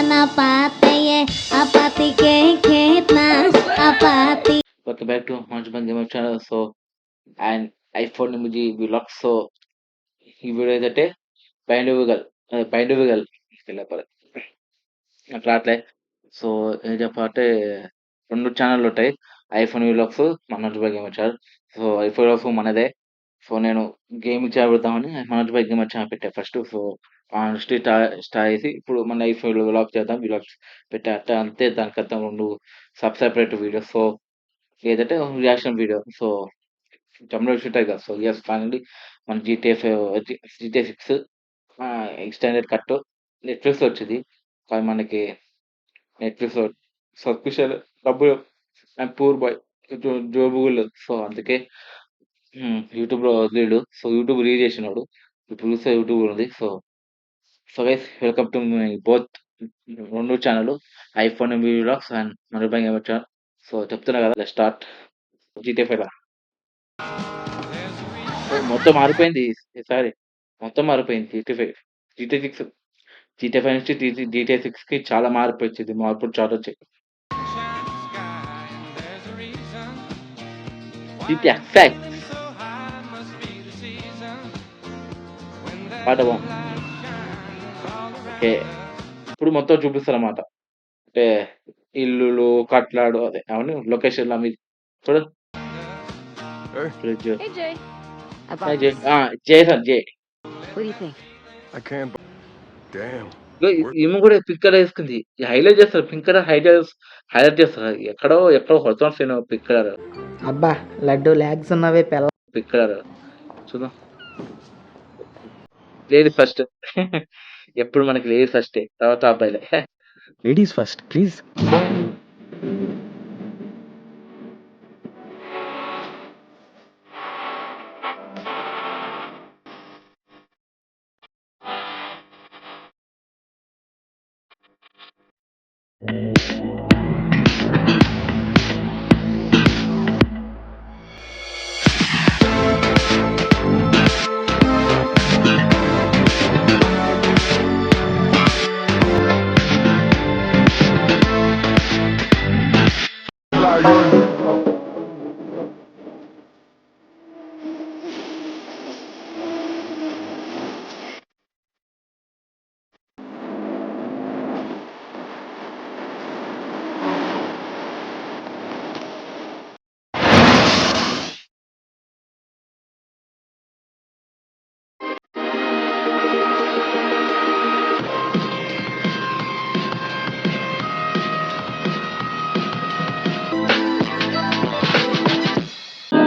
ना पाते ये आपाती के खेत ना आपाती. Welcome back to Hunchman Gamer channel. So, and iPhone emoji vlog. So, ఈ వీడియో ఏంటంటే పైండువిగల్ అట్లా అట్లే. సో, ఏం చెప్పాలంటే 2 ఛానెల్‌లు ఉంటాయి. IPhone vlogs, Manoj bhai gamer channel. So, iPhone vlogs మనదే. సో, నేను గేమింగ్ ఛానల్ పెడదామని మనోజ్ భాయ్ గేమర్ ఛానల్ పెట్టా ఫస్ట్. సో, స్టార్ట్ చేసి ఇప్పుడు మన ఐఫోన్ వ్లాగ్ చేద్దాం. వ్లాగ్స్ పెట్టా అంతే దానికంతా 2 సెపరేట్ వీడియోస్. సో, ఏదంటే రియాక్షన్ వీడియో. సో, తమిళ్ ఉంటాయి కదా! సో, యెస్ ఫైనల్లీ మన జీటీఏ 6 ఎక్స్‌టెండెడ్ కట్ నెట్‌ఫ్లిక్స్‌లో వచ్చింది. కానీ మనకి నెట్‌ఫ్లిక్స్‌లో సబ్‌స్క్రిప్షన్ డబ్బులు ఐయామ్ పూర్ బాయ్. జోబుగులు లేదు. సో, అందుకే యూట్యూబ్‌లో వదిలిండు. సో, యూట్యూబ్ రిలీజ్ చేసినోడు. ఇప్పుడు చూస్తే యూట్యూబ్ ఉంది. So guys welcome to my both 2 channel iPhone MB vlogs and Manoj bhai gamer channel. So, చెప్తున్నా కదా! Let's start. జీటీఏ 5 మొత్తం మారిపోయింది ఈసారి. మొత్తం మారిపోయింది జీటీ 6 జీటీ 5 నుంచి జీటీఏ 6కి చాలా మార్పొచ్చింది. మార్పులు చాలా వచ్చాయి. జీటీ ఎఫెక్ట్ పాట బాగుంది. ఓకే. ఇప్పుడు మొత్తం చూపిస్తారన్నమాట. అంటే ఇల్లులు, కట్లాడు అదే అవన్నీ లొకేషన్‌లు అవి చూడు. Fridge. Hey Jay. Jason J. What do you think? I can't. Damn. ఈమె కూడా పింక్ కలర్ వేసుకుంది. హైలైట్ చేస్తారు. పింక్ కలర్ హైలైట్ చేస్తారు. ఎక్కడో హొరసాన్స్ పింక్ కలర్. అబ్బా లడ్డు లాగ్స్ ఉన్నవే పిల్ల. పింక్ కలర్ చూద్దాం. Ladies first. ఎప్పుడు మనకి లేడీస్ ఫస్టే, తర్వాత అబ్బాయిలే. Ladies first please.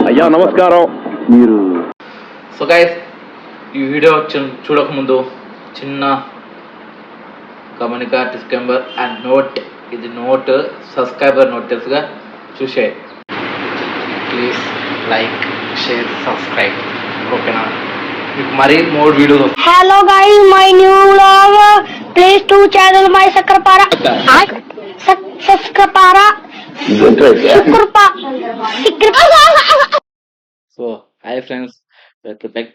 అయ్యా నమస్కారం. మీరు సో గైస్ ఈ వీడియో చూడకముందు చిన్న గమనిక డిస్క్లైమర్ అండ్ నోట్. ఇది నోట్ సబ్స్క్రైబర్ నోట్ తెలుసుగా, చూసే ప్లీజ్ లైక్ షేర్ సబ్స్క్రైబ్. ఓకేనా? మీకు మరీ మోర్ వీడియోస్ వస్తాయి. Hello guys, my new vlog. Please to channel my Sakrapara. Sakrapara. So hi friends, welcome back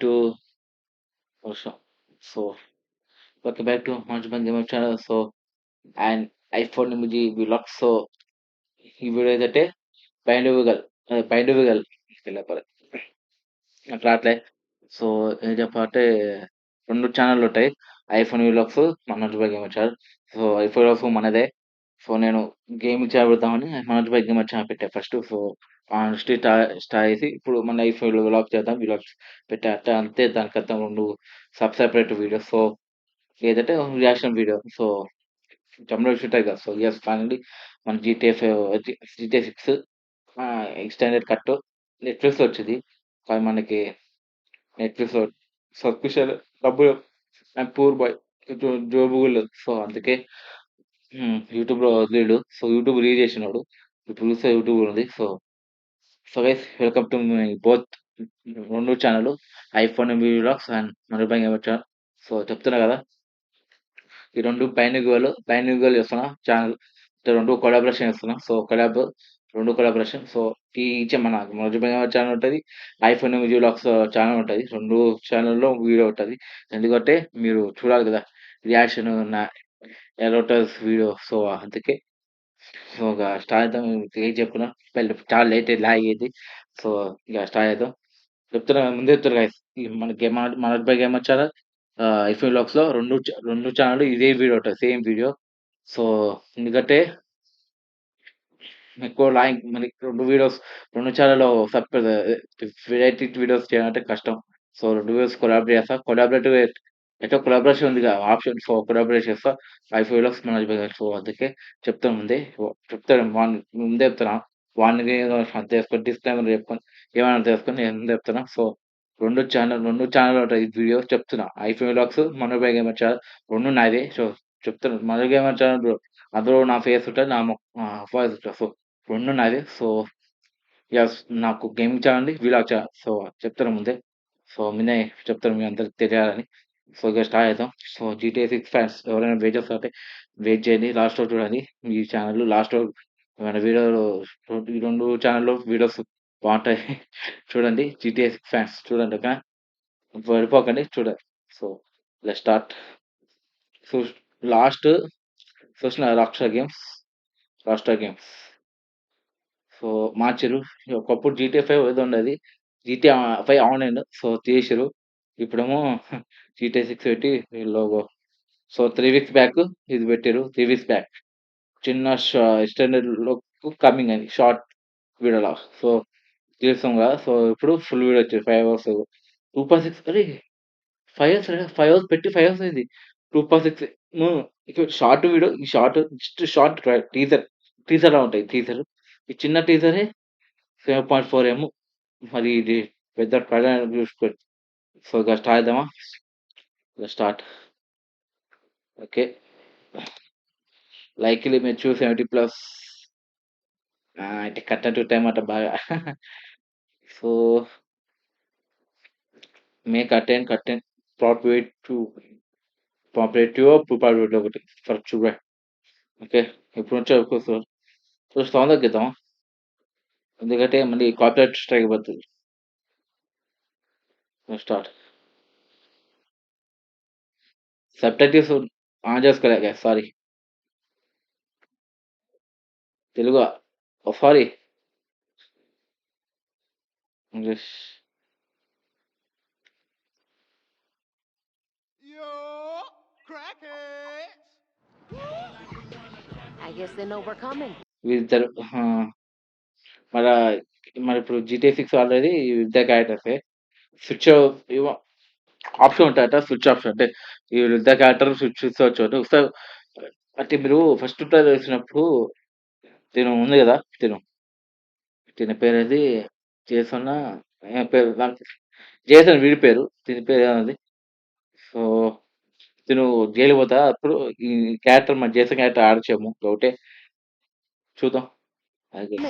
to Manchu gamer channel. So, and iPhone emoji vlog. So, ఈ video ఏంటంటే పైండువిగల్ అట్లా అట్లే. So, ఏం చెప్పాలంటే 2 ఛానెల్‌లు ఉంటాయి. IPhone vlogs, Manoj bhai gamer channel. So, iPhone vlogs మనదే. సో, నేను గేమింగ్ ఛానల్ పెడదామని మనోజ్ భాయ్ గేమర్ ఛానల్ పెట్టా ఫస్ట్. సో, స్టార్ట్ చేసి ఇప్పుడు మన ఐఫోన్ వ్లాగ్ చేద్దాం. వ్లాగ్స్ పెట్టా అంతే దానికంతా 2 సెపరేట్ వీడియోస్. సో, ఏదంటే రియాక్షన్ వీడియో. సో, తమిళ్ ఉంటాయి కదా! సో, యెస్ ఫైనల్లీ మన జీటీఏ 6 ఎక్స్‌టెండెడ్ కట్ నెట్‌ఫ్లిక్స్‌లో వచ్చింది. కానీ మనకి నెట్‌ఫ్లిక్స్‌లో సబ్‌స్క్రిప్షన్ డబ్బులు ఐయామ్ పూర్ బాయ్. జోబుగులు లేదు. సో, అందుకే యూట్యూబ్‌లో వదిలిండు. సో, యూట్యూబ్ రిలీజ్ చేసినోడు. ఇప్పుడు చూస్తే యూట్యూబ్ ఉంది. So guys welcome to my both 2 channel iPhone MB vlogs and Manoj bhai gamer channel. So, చెప్తున్నా కదా! ఈ 2 బైలింగ్యువల్ చేస్తున్నా ఛానల్. 2 కొలాబరేషన్ చేస్తున్నా. So, 2 collaboration. సో, ఈచ్ మన మనోజ్ భాయ్ గేమర్ ఛానల్ ఉంటది. ఐఫోన్ ఎంబీ వ్లాగ్స్ ఛానల్ ఉంటది. 2 ఛానెల్‌లో వీడియో ఉంటది. ఎందుకంటే మీరు చూడాలి కదా! రియాక్షన్ ఎలోటస్ వీడియో. సో, అందుకే సో, ఇగ స్టార్ట్ చేద్దాం. ఏం చెప్పుకున్నా చాలా లేట్ లాగ్ అయ్యిద్ది. సో, ఇగ స్టార్ట్ చేద్దాం. చెప్తున్నా ముందే చెప్తున్నా గైస్. ఈ మన Manoj bhai gamer channel iPhone వ్లాగ్స్‌లో 2 ఛానెల్‌లు ఇదే వీడియో ఉంటది. Same video. సో, ఎందుకంటే ఎక్కువ లాగింగ్ మనకి 2 వీడియోస్ 2 ఛానెల్‌లో వెరైటీ వీడియోస్ చేయాలంటే కష్టం. సో, 2 వీడియోస్ కొలాబరేట్ చేస్తా. ఎటో కొలాబరేషన్ ఉందిగా ఆప్షన్. సో, కొలాబరేట్ చేస్తా. ఐఫోన్ వ్లాగ్స్ మనోజ్ భాయ్ గారు. సో, అందుకే చెప్తాను ముందే. చెప్తాను ముందే చెప్తున్నా. వార్నింగ్ ఏదో అర్థం చేసుకొని డిస్క్లైమర్ చెప్పుకొని ఏమైనా అర్థం చేసుకొని నేను ముందే చెప్తున్నా. సో, 2 ఛానెల్ ఉంటాయి. ఈ వీడియో చెప్తున్నా. IPhone vlogs, Manoj bhai gamer channel 2 నాదే. సో, చెప్తున్నా. మనోజ్ గేమర్ ఛానల్ అందులో నా ఫేస్ ఉంటది. వాయిస్ ఉంటది. సో, 2 నావే. సో, యెస్ నాకు గేమింగ్ ఛానెల్ ఉంది. Vlog channel. సో, చెప్తాను ముందే. సో, ముందే చెప్తాను మీ అందరికి తెలియాలని. సో, ఇక స్టార్ట్ చేద్దాం. సో, జీటీఏ 6 ఫ్యాన్స్ ఎవరైనా వెయిట్ చేస్తుంటే వెయిట్ చేయండి. లాస్ట్ వరకు చూడండి. ఈ ఛానెల్ లాస్ట్ వరకు ఏమైనా వీడియోలు ఈ 2 ఛానెల్‌లో వీడియోస్ బావుంటాయి. చూడండి. జీటీఏ 6 ఫ్యాన్స్ చూడండి. ఓకేనా? వెళ్ళిపోకండి చూడండి. So, let's start. So, last చూసిన రాక్‌స్టార్ గేమ్స్. సో, మార్చిర్రు. ఒకప్పుడు జీటీఏ 5 ఏదో ఉండేది. GTA 5 online. సో, తీసిర్రు. ఇప్పుడేమో జీటీఏ 6 పెట్టి లోగో. సో, 3 వీక్స్ బ్యాక్ ఇది పెట్టిర్రు. 3 వీక్స్ బ్యాక్ చిన్న ఎక్స్‌టెండెడ్ లుక్ కమింగ్ అని షార్ట్ వీడియోలా. సో, తీస్తాం కదా! సో, ఇప్పుడు ఫుల్ వీడియో వచ్చింది. 5 అవర్స్ 2.6 అరే! 5 అవర్స్ పెట్టి 5 అవర్స్ అయింది. 2.6 హ్మ్. ఇక షార్ట్ వీడియో ఈ జస్ట్ షార్ట్ టీజర్‌లా ఉంటాయి టీజర్. ఈ చిన్న టీజరే 7.4 మరి ఇది పెద్ద ట్రైలర్ చూసుకోండి. సో, ఇక స్టార్ట్ చేద్దామా? ఇక స్టార్ట్. ఓకే. లైక్లీ మెచ్యూర్ 70+ అంటే కంటెంట్ టైమ్ అట బాగా. So, make content appropriate to preparative ఒకటి ఫర్ చిల్డ్రన్. ఓకే. ఇప్పుడు నుంచే సో, సౌండ్ తగ్గిద్దామా? ఎందుకంటే మళ్ళీ కాపీరైట్ స్ట్రైక్ పడుతది. స్టార్ట్. సబ్‌టైటిల్స్ ఆన్ చేసుకోలే guys sorry. Telugu sorry. English. I guess they know we're coming. వీళ్ళిద్దరు మళ్ళా మరిప్పుడు జీటీఏ 6 ఆల్రెడీ ఇద్దరు క్యారెక్టర్సే. స్విచ్ ఏమో ఆప్షన్ ఉంటాయట. స్విచ్ ఆప్షన్ అంటే వీళ్ళిద్దరు క్యారెక్టర్ స్విచ్ ఒకసారి అంటే మీరు ఫస్ట్ ట్రైలర్ చూసినప్పుడు తిను ఉంది కదా! తిన పేరేంది? జేసన్నా ఏం పేరు నాకు జేసన్ వీడి పేరు. దీని పేరు ఏముంది? సో, తిను జైలుకి పోతా అప్పుడు ఈ క్యారెక్టర్ మన జేసన్ క్యారెక్టర్ ఆడొచ్చేమో డౌటే. చూద్దాం. I guess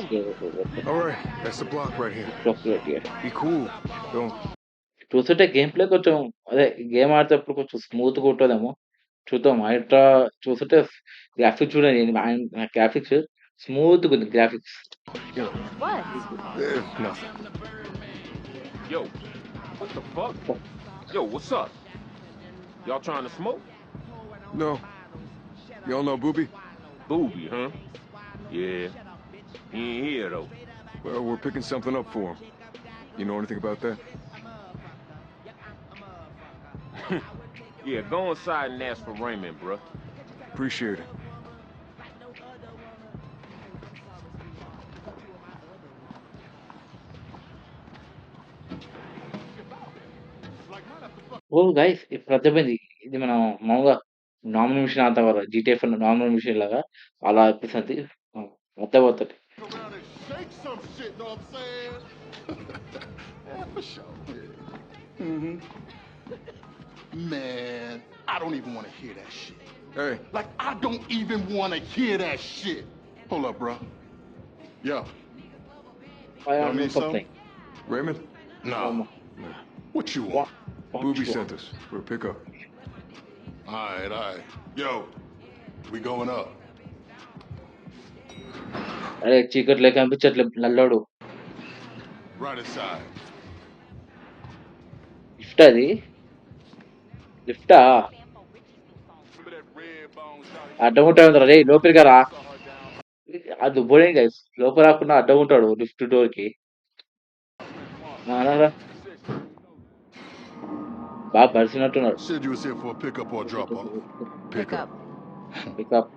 All right, that's the block right here. Be cool. Don't. చూస్తుంటే గేమ్ ప్లే కొంచెం అదే గేమ్ ఆడేటప్పుడు కొంచెం స్మూత్‌గా ఉంటదేమో. చూద్దాం. చూస్తుంటే గ్రాఫిక్స్ చూడండి. గ్రాఫిక్స్ స్మూత్‌గుంది graphics. You know, What? nothing. Yo, what the fuck? Yo, what's up? Y'all trying to smoke? No. Y'all know Booby? Booby, huh? Yeah. He ain't here though. Well, we're picking something up for him. You know anything about that? Yeah, go inside and ask for Raymond, bruh. Appreciate it. Oh! Guys ఇప్పుడు అర్థమైంది. ఇది మనం మామూలుగా normal machine ఆడతాం కదా! GTA fun normal machine లాగా అలా అనిపిస్తది. అర్థమవుతది. Around and shake some shit, know what I'm saying? Yeah, for sure. Man, I don't even want to hear that shit. Hey, Like, I don't even want to hear that shit. Hold up, bro. Yo, I Y'all need something. Raymond? no. Um, What you want? Booby sent us for a pickup. All right. Yo, we going up. అరే చీకట్లో కనిపించట్లే నల్లోడు. Right inside. లిఫ్టా అది? లిఫ్టా? Remember that red bone అడ్డం ఉంటాడు రే లోపలికి రా అది పోలే guys లోపల రాకుండా అడ్డం ఉంటాడు లిఫ్ట్ డోర్ కి రా. బాగా పరిచినట్టున్నాడు Said you was here for a pickup or drop off. Pick up. Pickup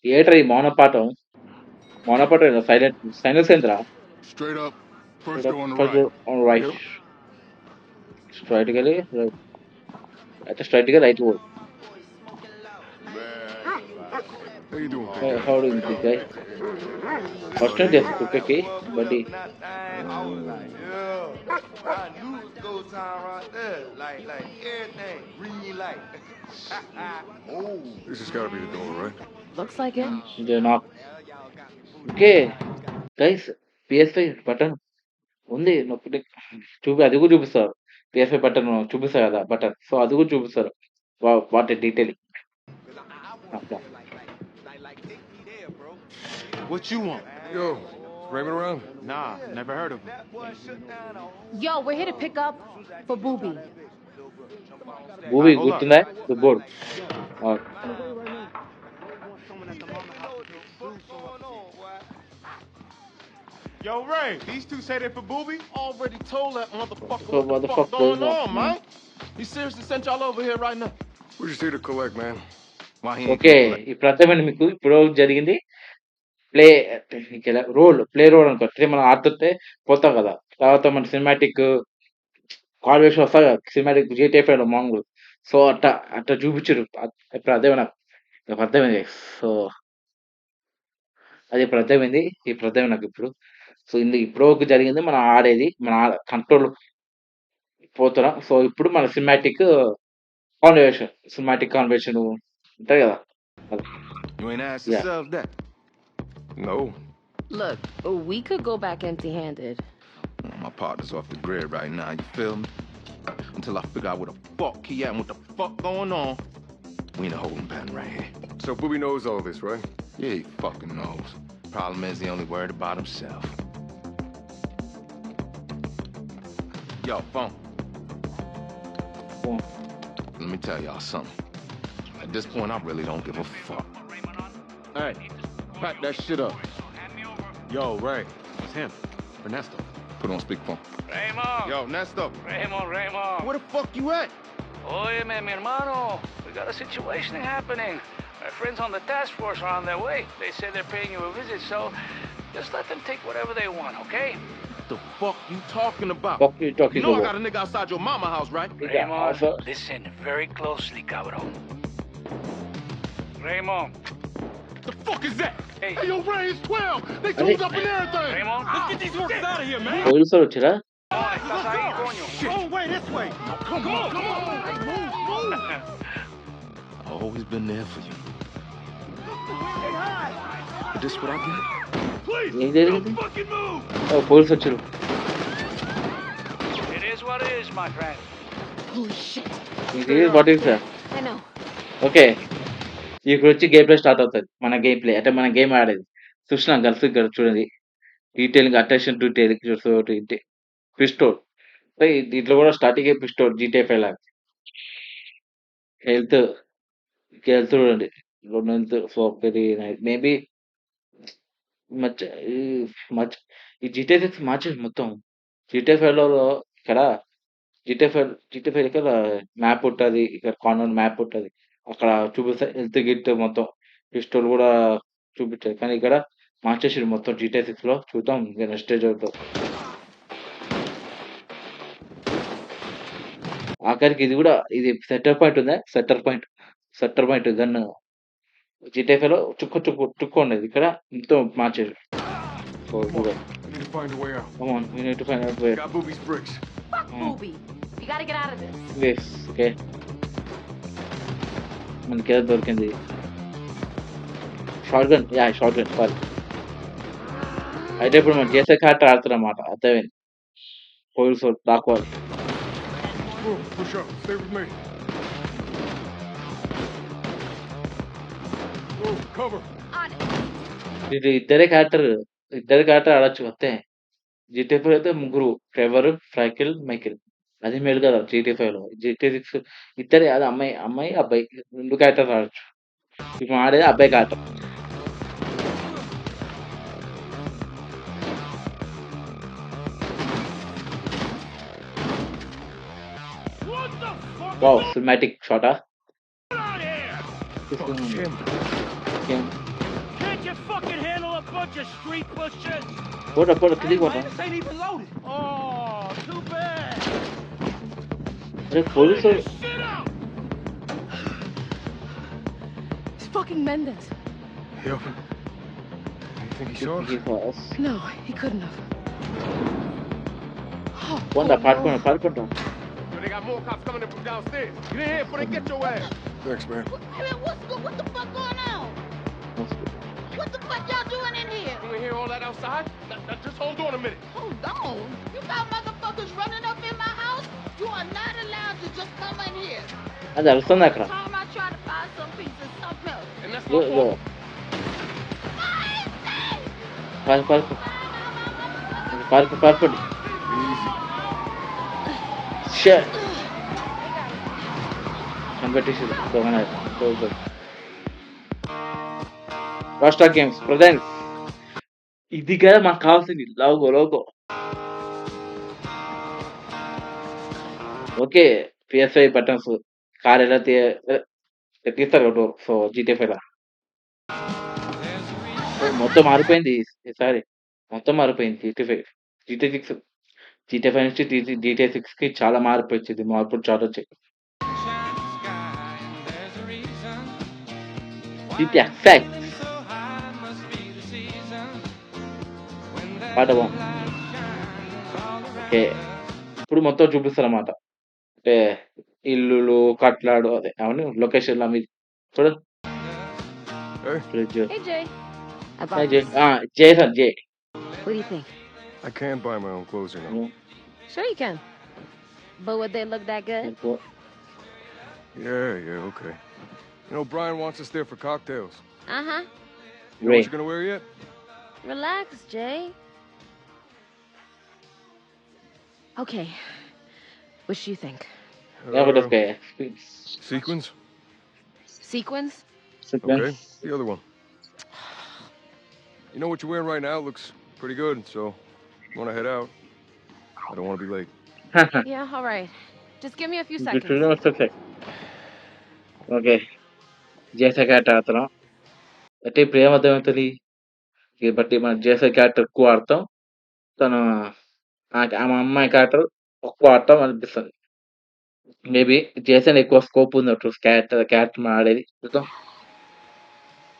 theatre ఈ మౌనపాఠం సైలెంట్ సైలెన్స్ ఏంద్రా Straight up, first door on the first right. On right straight గా అయితే స్ట్రైట్ గా రైట్ పోడు How you doing, big guy? How do this guy first time చేస్తా కుక్కకి బడ్డీ This has got to be the door, right? Looks like it. నాకు okay guys PS5 button ఉంది నొప్పి అది కూడా చూపిస్తారు PS5 బటన్ చూపిస్తారు కదా బటన్ సో అది కూడా చూపిస్తారు what detailing What you want? Yo, Raymond around? Nah, never heard of him. Yo, we're here to pick up for Booby. Movie గుర్తుందా the board Yo, Ray, these two say they for Booby? Already told that motherfucker So what the motherfucker fuck going going on? on, man. He seriously sent y'all over here right now. We're just here to collect, man. Why he ain't okay collect? ఇప్పుడు అర్థమైంది మీకు ఇప్పుడు జరిగింది play play role అనుకో మనం ఆడుతుంటే పోతాం కదా తర్వాత మన సినిమాటిక్ కాన్వర్సేషన్ వస్తా కదా సినిమాటిక్ జీటీఎఫ్ మామూలు సో అట్లా చూపించారు ఇప్పుడు అదే నాకు ఇప్పుడు అర్థమైంది సో అది ఇప్పుడు అర్థమైంది ఇప్పుడు అర్థమైంది నాకు ఇప్పుడు సో ఇప్పుడు జరిగింది మనం ఆడేది మన కంట్రోల్ పోతున్నాం సో ఇప్పుడు మన సినిమాటిక్ కాన్వర్సేషన్ ఉంటాయి కదా You ain't asked Yeah. yourself that. No. Look, we could go back empty-handed. My partner's off the grid right now, you feel me? Until I figure out where the fuck he at and what the fuck going on, we in a holding pattern right here. So Booby knows all this, right? Yeah, he fucking knows. Problem is, he only worried about himself. Yo, phone. Phone. Let me tell y'all something. At this point, I really don't give a fuck. Hey, pack that shit up. Yo, Ray, it's him, Ernesto. Put on speakerphone. Raymond, Yo, Nesto, Raymond. where the fuck you at? Óyeme, mi hermano. We got a situation happening. My friends on the task force are on their way. They say they're paying you a visit, so just let them take whatever they want, okay? What the fuck you talking about? Fuck you talking You know I about? got a nigga outside your mama house, right? Raymond, also. listen very closely, cabrón. Raymond, The fuck is that? hey, Hey, yo, Ray, it's 12. They tuned up and everything. Raymond. Let's get these workers out of here, man. పోలీసులు వచ్చారా ¿Estás ahí, coño? Oh, wait, this way. Come on, come on. I've always been there for you. But this what I get? ఏం జరిగింది police వచ్చారు It is what it is, my friend. Holy shit. What is sir I know. Okay ఇప్పుడు వచ్చి game play start అవుతుంది మన game play అంటే మన game ఆడేది చూసిన గర్ల్స్ ఇక్కడ చూడండి detailing attention to detail pistol దీంట్లో కూడా స్టార్టింగ్ పిస్టోల్ జీటీఎఫ్ లాగా హెల్త్ హెల్త్ చూడండి రెండు health so very nice maybe much much ఈ జీటీఎఫ్ మార్చేది మొత్తం జీటీఎఫ్లో ఇక్కడ జీటీఎఫ్ ఇక్కడ మ్యాప్ ఉంటుంది ఇక్కడ కార్నర్ మ్యాప్ ఉంటుంది అక్కడ చూపిస్తారు హెల్త్ గిట్ మొత్తం పిస్టోల్ కూడా చూపించారు కానీ ఇక్కడ మార్చేసారు మొత్తం జీటీఎఫ్ లో చూద్దాం ఇంకా నెక్స్ట్ స్టేజ్ అవుతుంది ఆఖరికి ఇది కూడా ఇది సెటర్ పాయింట్ ఉందా సెటర్ పాయింట్ గన్ జీటీఎఫ్ లో చుక్కు ఉండేది ఇక్కడ మొత్తం మార్చేసారు సో కూడా We need to find a way out. come on we need to find out where Got Booby's bricks. Fuck Booby. You gotta get out of this. this okay మనకి ఏదో దొరికింది short gun sorry అయితే ఇప్పుడు మనం చేసే cart ఆడుతున్నమాట అర్థమైంది police దాక్కోవాలి Move, push up. Stay with me. Move, cover. On it. ఇది ఇద్దరే క్యారెక్టర్ ఆడొచ్చు అంతే జీటీఎఫ్ అయితే ముగ్గురు ట్రెవర్ ఫ్రాకిల్ మైకిల్ అది మేలు కదా జీటీ 5లో. జీటీ 6 ఇద్దరే అది అమ్మాయి, అబ్బాయి 2 క్యారెక్టర్స్ ఆడొచ్చు. ఇప్పుడు ఆడేది అబ్బాయి క్యారెక్టర్. వావ్! సినిమాటిక్ షాటా? ఏం Can't you fucking handle a bunch of street pushers? పోరా కిందికి పోరా. ain't even loaded. Oh, too bad. అరే police Shit out. It's fucking Mendez. He open. You think he saw us? No, he couldn't have. Oh, పోండా no. పాడుకుంటా. Yo, they got more cops coming in from downstairs. Get in here before they get your ass. Thanks, man. What the fuck going on? What the fuck y'all doing in here? You ain't hear all that outside? Now just hold on a minute. Hold on. You got motherfuckers running up in my house? You are not allowed to just come in here. అది అరుస్తుంది అక్కడ. Time I try to buy some piece of something else. And that's my ఇదిగో fault. పారిపోండి. Shut కనిపెట్టేసి రాస్టార్ games presents ఇది కదా మనకు కావాల్సింది logo. Okay PS5 buttons car ఎలా తీస్తారు కదా. సో GTA 5 మొత్తం మారిపోయింది ఈసారి. మొత్తం మారిపోయింది GTA 6 GTA 5 నుంచి GTA 6 కి చాలా మార్పు వచ్చింది. మార్పులు చాలా వచ్చాయి. GTA 6 పాట బాగుంది. ఓకే ఇప్పుడు మొత్తం చూపిస్తారు అన్నమాట. అంటే ఇల్లులు కట్లాడు అదే అవన్నీ లొకేషన్ అవి చూడు. Hey, fridge Hey, Jay. Jason J What do you think? I can't buy my own clothes, you know. Sure you can. But would they look that good? Yeah, okay. You know, Brian wants us there for cocktails. Uh-huh. You know what you're gonna wear yet? Relax, Jay. Okay. What do you think? Sequins? Sequins? Okay. The other one. You know what you're wearing right now looks pretty good, so you want to head out? I don't want to be late. Yeah, all right. Just give me a few seconds. Okay జేసే character ఆడతాం అంటే ఇప్పుడు ఏమర్థమవుతుంది బట్టి మన జేసే character ఎక్కువ ఆడతాం. తను ఆమె అమ్మాయి క్యారెక్టర్ ఎక్కువ ఆడతాం అనిపిస్తుంది. మేబీ జేసన్ ఎక్కువ స్కోప్ ఉంది క్యారెక్టర్ ఆడేది. చూద్దాం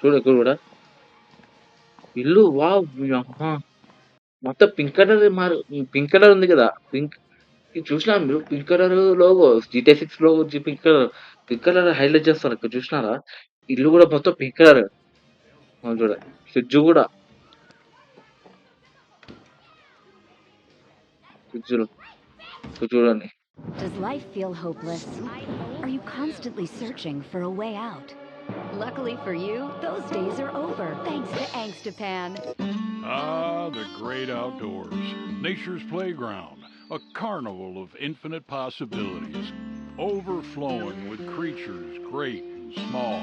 చూడు ఎక్కువ కూడా ఇల్లు వావ్ మొత్తం పింక్ కలర్ ఉంది కదా. చూసినా మీరు pink colour logo GTA 6 logo pink colour highlight చేస్తారు. ఇక్కడ చూసినారా ఇల్లు కూడా మొత్తం పింక్ కలర్. చూడ ఫ్రిడ్జ్ కూడా చూడండి. Does life feel hopeless? Are you constantly searching for a way out? Luckily for you, those days are over thanks to Angstapan. Ah, the great outdoors. Nature's playground. A carnival of infinite possibilities. Overflowing with creatures great and small.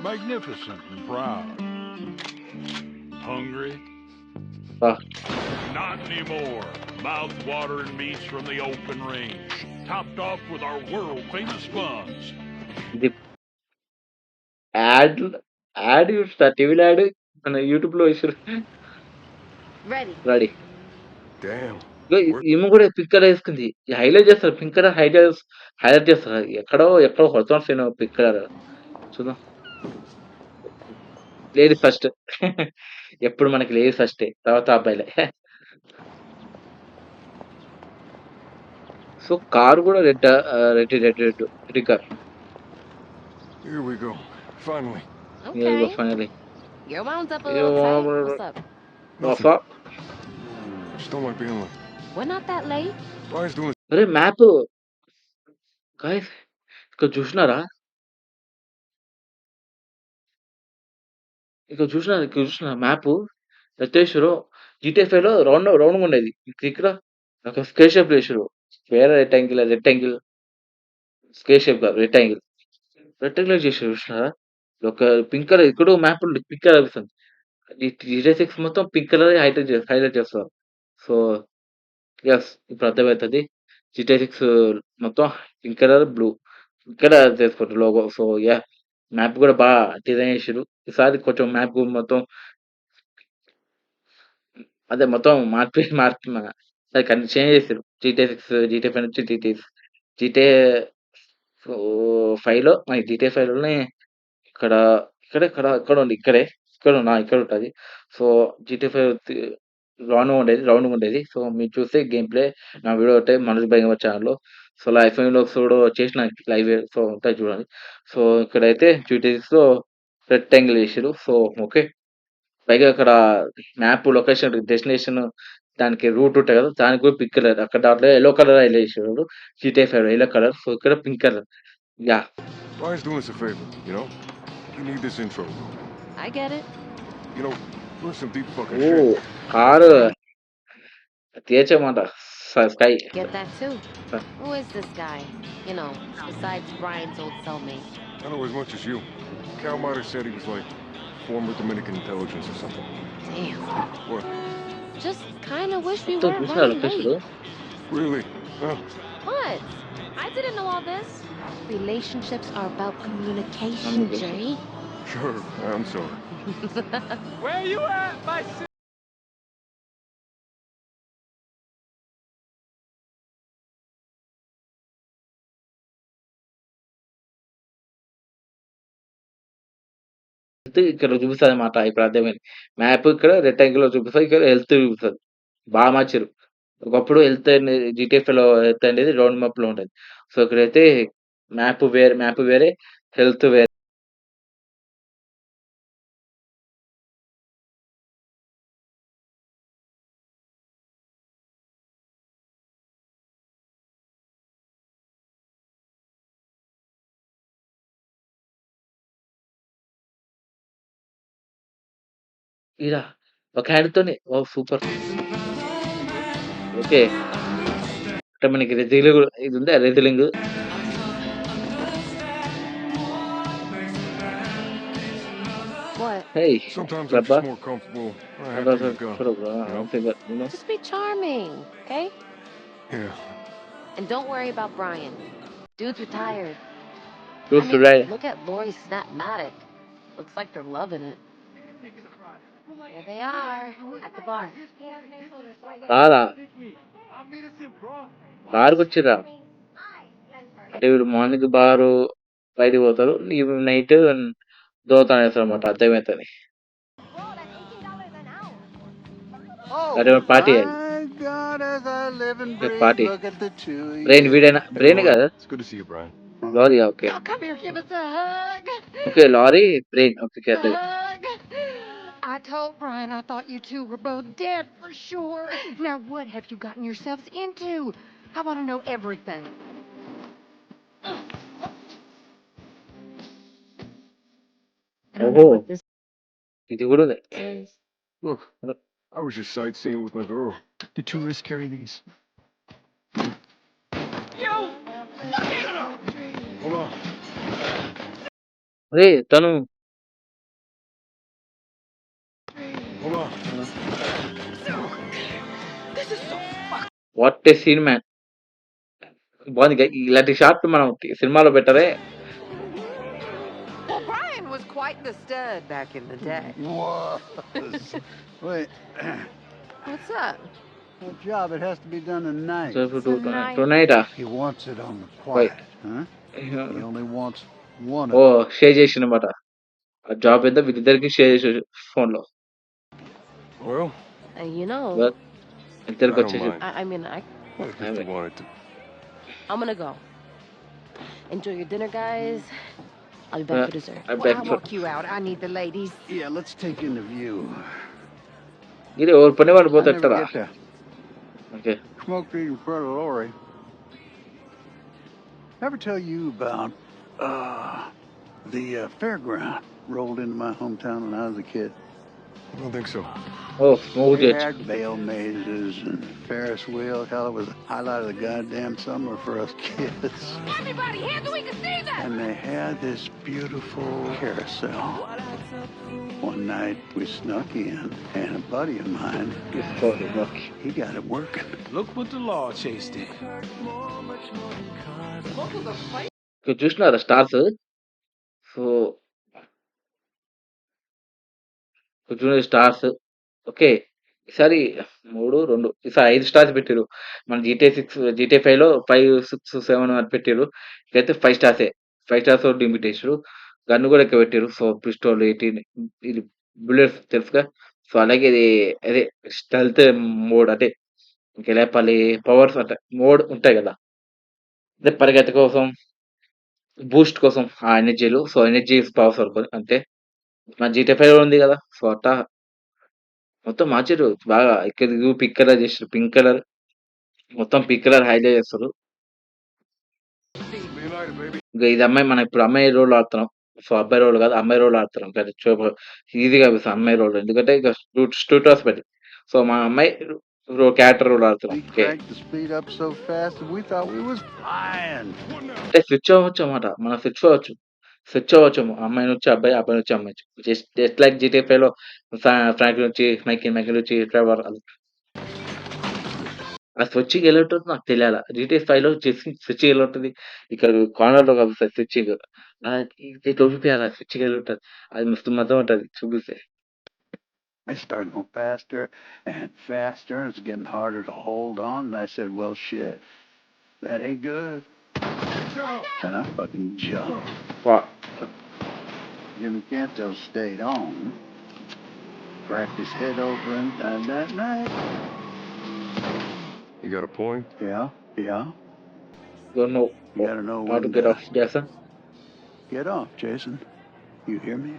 Magnificent and proud. Hungry? Not anymore. Mouth-watering meats from the open range. Topped off with our world-famous buns. Add చూస్తా టీవీలో add మన YouTube లో వేసారు. Ready ఈమె కూడా pink colour వేసుకుంది. Highlight చేస్తారు pink colour highlight చేస్తారు. ఎక్కడో కొడుతున్నా పింక్ కలర్. చూద్దాం లేడీస్ ఫస్ట్. ఎప్పుడు మనకి లేడీస్ ఫస్టే తర్వాత అబ్బాయిలే. సో కార్ కూడా red car. Here we go. Finally. Okay. Finally. You're wound up a little tight. What's up? What's up? Just don't like being late. We're not that late. Brian's doing అరే map guys ఇక్కడ చూసినారా చూసిన map ఎత్తేసారు. GTA 5 లో round ఉండేది. ఇక్కడ ఒక square shape వేసారు. వేరే రెక్టాంగిల్ స్క్వేర్ షేప్ కాదు రెక్టాంగిల్. రెక్టాంగిల్ చేసారు చూసినారా? ఒక పింక్ కలర్ ఇక్కడ మ్యాప్ పింక్ కలర్ కనిపిస్తుంది. ఈ GTA 6 మొత్తం పింక్ కలర్ హైలైట్ చేస్తారు. సో యెస్ ఇప్పుడు అర్థమైతది. GTA 6 మొత్తం పింక్ కలర్, బ్లూ ఇక్కడ చేసుకోవచ్చు లోగో. So yeah! మ్యాప్ కూడా డిజైన్ చేసిర్రు. ఈసారి కొంచెం మ్యాప్ మొత్తం అదే మొత్తం మార్చి లైక్ అన్ని చేంజ్ చేసిర్రు. GTA 6, GTA 5 నుంచి GTA 5లో మనకి GTA 5లోనే ఇక్కడ ఎక్కడుంది ఇక్కడుంటది. సో GTA 5 రౌండ్‌గుండేది. సో మీరు చూస్తే గేమ్ ప్లే నా వీడియో ఒకటే మనోజ్ బైగమ ఛానెల్‌లో. సో లైఫ్ అండ్ వ్లాగ్స్ కూడా చేసిన లైవ్ సో ఉంటాయి చూడండి. సో ఇక్కడైతే GTA 6లో రెక్టాంగిల్ చేసిర్రు. So okay. పైగా అక్కడ మ్యాప్ లొకేషన్ డెస్టినేషన్ దానికి రూట్ ఉంటాయి కదా! దానికి కూడా పింక్ కలర్ అక్కడ దాంట్లో యెల్లో కలర్ హైలైట్ చేసాడు. GTA 5 yellow colour. సో ఇక్కడ pink colour. Yeah! Brian's doing us a favor, you know? You need this intro. I get it. You know, we're some deep fucking oh! shit. Car తీయొచ్చమాట. Sky. Get that too. Who is this guy? You know, besides Brian's old cellmate. I know as much as you. Cal might have said he was like former Dominican intelligence or something. Damn. What? Just kind of wish we మొత్తం weren't చూసినారా running location? late. Really? Huh? What? I didn't know all this. Relationships are about communication, Jay. Sure, I'm sorry. Where you at, my ఇక్కడ చూపిస్తదనమాట. ఇప్పుడు అర్థమైంది. Map ఇక్కడ రెక్టాంగిల్‌లో చూపిస్తది. ఇక్కడ health చూపిస్తది. బాగా మార్చిర్రు. ఒకప్పుడు హెల్త్ అనేది GTA 5లో హెల్త్ అనేది రౌండ్ మ్యాప్‌లో ఉండేది. సో ఇక్కడైతే మ్యాప్ వేరే, హెల్త్ వేరే. ఈడ ఒక హ్యాండ్‌తోనే ఓహ్! సూపర్. ఓకే. అంటే మనకి రెజ్లింగ్ ఇది ఉందా wrestling? What? Hey, Sometimes I'm Rabba. just more comfortable when I have to gun. You know? Just be charming, okay? Yeah. And don't worry about Brian. Dude's retired. Dude's retired. Look at Lori's Snapmatic. Looks like they're loving it. There they are at the bar. రారా? బార్‌కొచ్చిర్రా? అంటే వీళ్ళు morning బయటికి పోతారు. Night దోతానేస్తారనమాట. అర్థమైతది. అరే party అది. Party. Brain వీడేనా? Brain కాదా? It's good to see you, Brian. Lorry okay. Come here, give us a hug. Okay lorry brain okay. Hug. I told Brian I thought you two were both dead for sure. Now what have you gotten yourselves into? I want to know everything. ఓహో! ఇది కూడా ఉంది. Look, I was just sightseeing with my girl. The tourists carry these. Hold on. అరే తను Hold on. What a scene man. బాగుంది. ఇలాంటి shot మనం సినిమాలో పెట్టరే. Well, Brian was quite the stud back in the day. Was. Wait. What's up? What job? It has to be done tonight. Tonight. He wants it on the quiet, huh? He only wants one of ఓ share చేసిండనమాట. ఆ job ఎంత వీళ్ళిద్దరికి share చేసాడు ఫోన్‌లో. Well, You know, ఇద్దరికి I don't వచ్చేసి mind. I mean, If you wanted to. I'm gonna go. Enjoy your dinner, guys. I'll be back for dessert. I'm Well, back I'll for walk you out. I need the ladies. Yeah, let's take in the view. ఇది ఎవరు పని వాళ్ళు I పోతే never ఎట్లా? get to okay. smoke weed in front of Lori. Ever tell you about the fairground rolled into my hometown when I was a kid? I don't think so. Oh, smooth They it. had bale mazes and Ferris wheel. Hell, it was the highlight of the goddamn summer for us kids. Everybody, hands so we can see them! And they had this beautiful carousel. One night we snuck in, and a buddy of mine, he got it working. Look what the law chased it. ఇక్కడ చూసినారా stars? So చూడండి stars. Okay, ఈసారి 3, 2 ఈసారి 5 stars పెట్టిర్రు. మన GTA 5లో 5, 6, 7 అని పెట్టిర్రు. ఇక్కడైతే 5 స్టార్సే. 5 స్టార్స్ లిమిట్ చేసిర్రు. గన్ కూడా ఎక్కువ పెట్టిర్రు. సో పిస్టోల్ 18 ఇది బుల్లెట్స్ తెలుసుగా. సో అలాగే ఇది అదే స్టెల్త్ మోడ్ అంటే ఇంకెలా చెప్పాలి, పవర్స్ అంటే మోడ్ ఉంటాయి కదా, అదే పరిగెత్త కోసం, బూస్ట్ కోసం ఆ ఎనర్జీలు. సో ఎనర్జీ పవర్స్ వరకు అంతే. మన GTA 5 ఉంది కదా, సో అట్టా మొత్తం మార్చారు బాగా. ఇక్కడ పింక్ కలర్ చేసారు, పింక్ కలర్ మొత్తం పింక్ కలర్ హైలైట్ చేస్తారు. ఇంకా ఇది అమ్మాయి, మనం ఇప్పుడు అమ్మాయి రోల్ ఆడుతున్నాం. సో అబ్బాయి రోల్ కాదు, అమ్మాయి రోల్ ఆడుతున్నాం. ఈజీగా అనిపిస్తుంది అమ్మాయి రోల్, ఎందుకంటే ఇక స్టూటర్స్ పెట్టి. సో మా అమ్మాయి క్యారెక్టర్ రోల్ ఆడుతున్నాం. We cranked the speed up so fast that we thought we was flying. అంటే స్విచ్ అవ్వచ్చు అన్నమాట, మనం స్విచ్ అవ్వచ్చు. అమ్మాయి నుంచి అబ్బాయి, అబ్బాయి నుంచి అమ్మాయి. జస్ట్ లైక్ GTA 5లో ఫ్రాంక్ నుంచి మైకిల్ నుంచి ట్రెవర్. ఆ స్విచ్చింగ్ ఎలా ఉంటుందో నాకు తెలియాల. GTA 5లో స్విచ్చింగ్ ఎలా ఉంటుంది, ఇక్కడ కార్నర్ లో కలుస్తుంది స్విచ్చింగ్. ఇట్లా చూపించాలి స్విచ్చింగ్ ఎలా ఉంటుంది, అది మస్తు మజా ఉంటుంది చూపిస్తే. It started going faster and faster, and it's getting harder to hold on. And I said, well, shit, that ain't good. And I fucking jumped. What? Jimmy Canto stayed on, cracked his head over and died that night. You got a point? Yeah. Don't know You gotta know how to when get off, Jason. Get off, Jason. You hear me?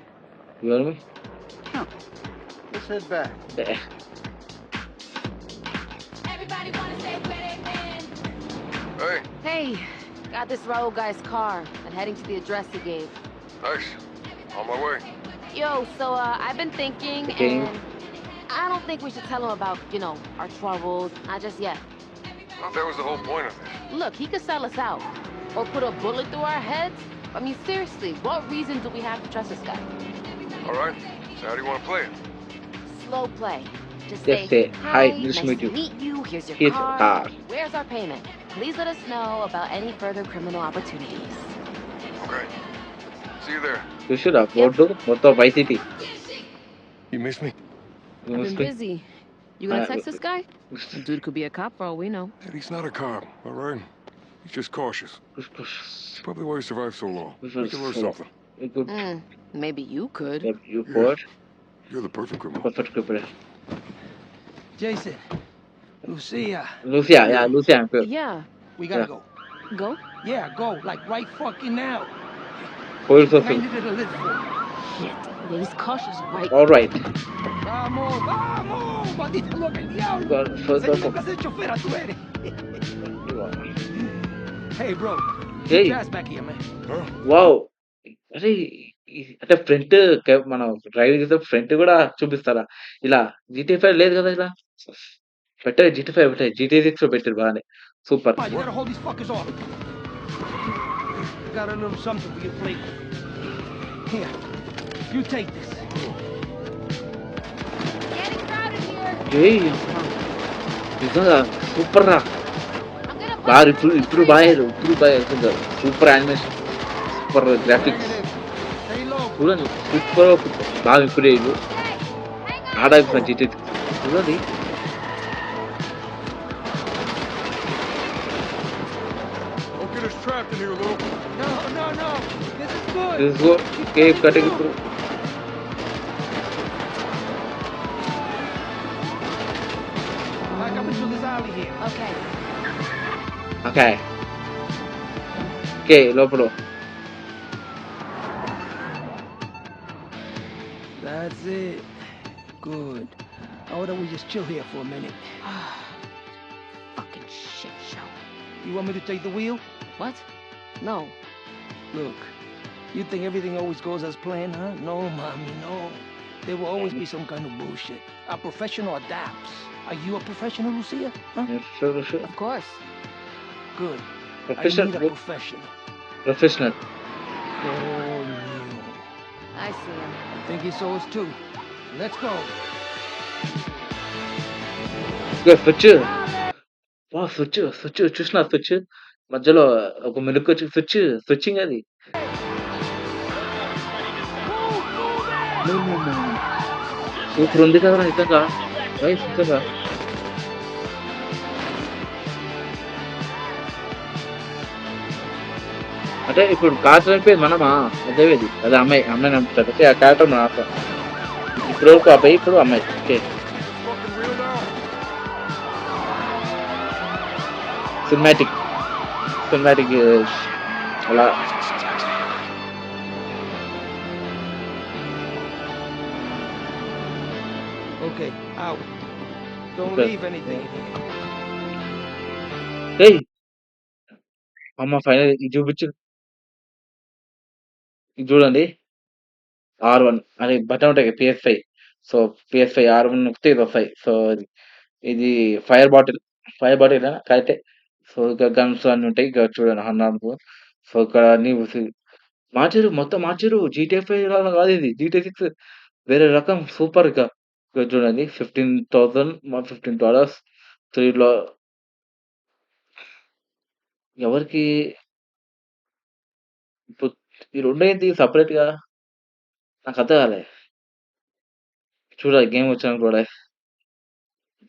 You hear me? Come. Let's head back. Yeah. Everybody wanna say where they been. Hey, Hey, got this Raul guy's car and heading to the address he gave. nice. On my way. Yo, so I've been thinking, Okay. and I don't think we should tell him about, our troubles. Not just yet. I thought that was the whole point of this. Look, he could sell us out or put a bullet through our heads. I mean, seriously, what reason do we have to trust this guy? All right. So how do you want to play it? Slow play. Just Just say, "Hi, nice nice to meet you. meet you. Here's your Here's your car. car. Where's our payment? Please let us know about any further criminal opportunities." Okay. See you there. చూసిరా board మొత్తం VCT. You miss me? I've been busy. You gonna text this guy? Dude could be a cop for all we know. Hey, he's not a cop, all right? He's just cautious. That's probably why he survived so long. Make a little something. Maybe you could. You could. You're the perfect criminal. Perfect criminal. Jason, Lucia. Lucia, yeah, Lucia. Yeah. We gotta Yeah. go. Go? Yeah, go. Like right fucking now. Police I officer. needed to live for. Shit. Yeah, he's cautious, right? All right. Vamos, vamos. Maldita loca el diablo. Go. Seguro que ese chofera tú eres. Hey, bro. Hey. Get your ass back here, man. Wow! అరే అంటే front మనం driving చేసే front కూడా చూపిస్తారా ఇలా? GTA 5 లేదు కదా ఇలా. పెట్టారు GTA 5 పెట్టారు, GTA 6 లో పెట్టారు బాగానే. Super. Come on, you gotta hold these fuckers off. Got a little something for your plate. Here, you take this. Getting crowded here. ఏయ్ నిజంగా సూపర్ రా. I'm gonna బాగా ఇప్పుడు బాగా super animation, super graphics Stay low. చూడండి. Super బాగా improve అయ్యారు. ఆడాలి GTA 6 చూడండి. Don't get us trapped in here, Lou. No. This is good. This is good. Keep cutting through. Back up into this alley here. Okay. Okay. Okay, లోపల. That's it. Good. How about we just chill here for a minute? Fucking shit show. You want me to take the wheel? What? No. Look, you think everything always goes as planned, huh? No, mommy, no. There will always be some kind of bullshit. A professional adapts. Are you a professional, Lucia? Huh? Of course. Good. I Professional, need a professional. professional. Coño. I see him. I think he saw us too. Let's go. ఇదిగో switch. వా switch చూసిన switch మధ్యలో ఒక మెలుకు వచ్చి switching అది. Super ఉంది కదరా నిజంగా. నైస్ నిజంగా. అంటే ఇప్పుడు కార్ చనిపోయేది మనమా? అదేది అదే అమ్మాయి నమ్ముతారు. ఓకే, ఆ క్యారెక్టర్ మన ఆట. ఇప్పుడు వరకు అబ్బాయి, ఇప్పుడు అమ్మాయి. ఓకే, సినిమాటిక్ అలా. Okay, out. Don't Okay. leave anything in here. ఏయ్ అమ్మ ఫైనల్ ఇది చూపించు. ఇది చూడండి, R1 అని బటన్ ఉంటాయి కదా, PS5. సో PS5 R1 నొక్కితే ఇది వస్తాయి. సో ఇది ఫైర్ బాటిల్ కరెక్టే. సో ఇక గన్స్ అన్ని ఉంటాయి. ఇక చూడండి హన్నాకు. సో ఇక్కడ అన్ని మొత్తం మార్చారు. GTA 5 లాగా కాదు ఇది, GTA 6 వేరే రకం సూపర్. ఇక చూడండి $15,000 $15 3లో ఎవరికి ఇప్పుడు ఈ రెండేంటి సపరేట్ గా, నాకు అర్థం కాలే. చూడాలి గేమ్ వచ్చాను కూడా.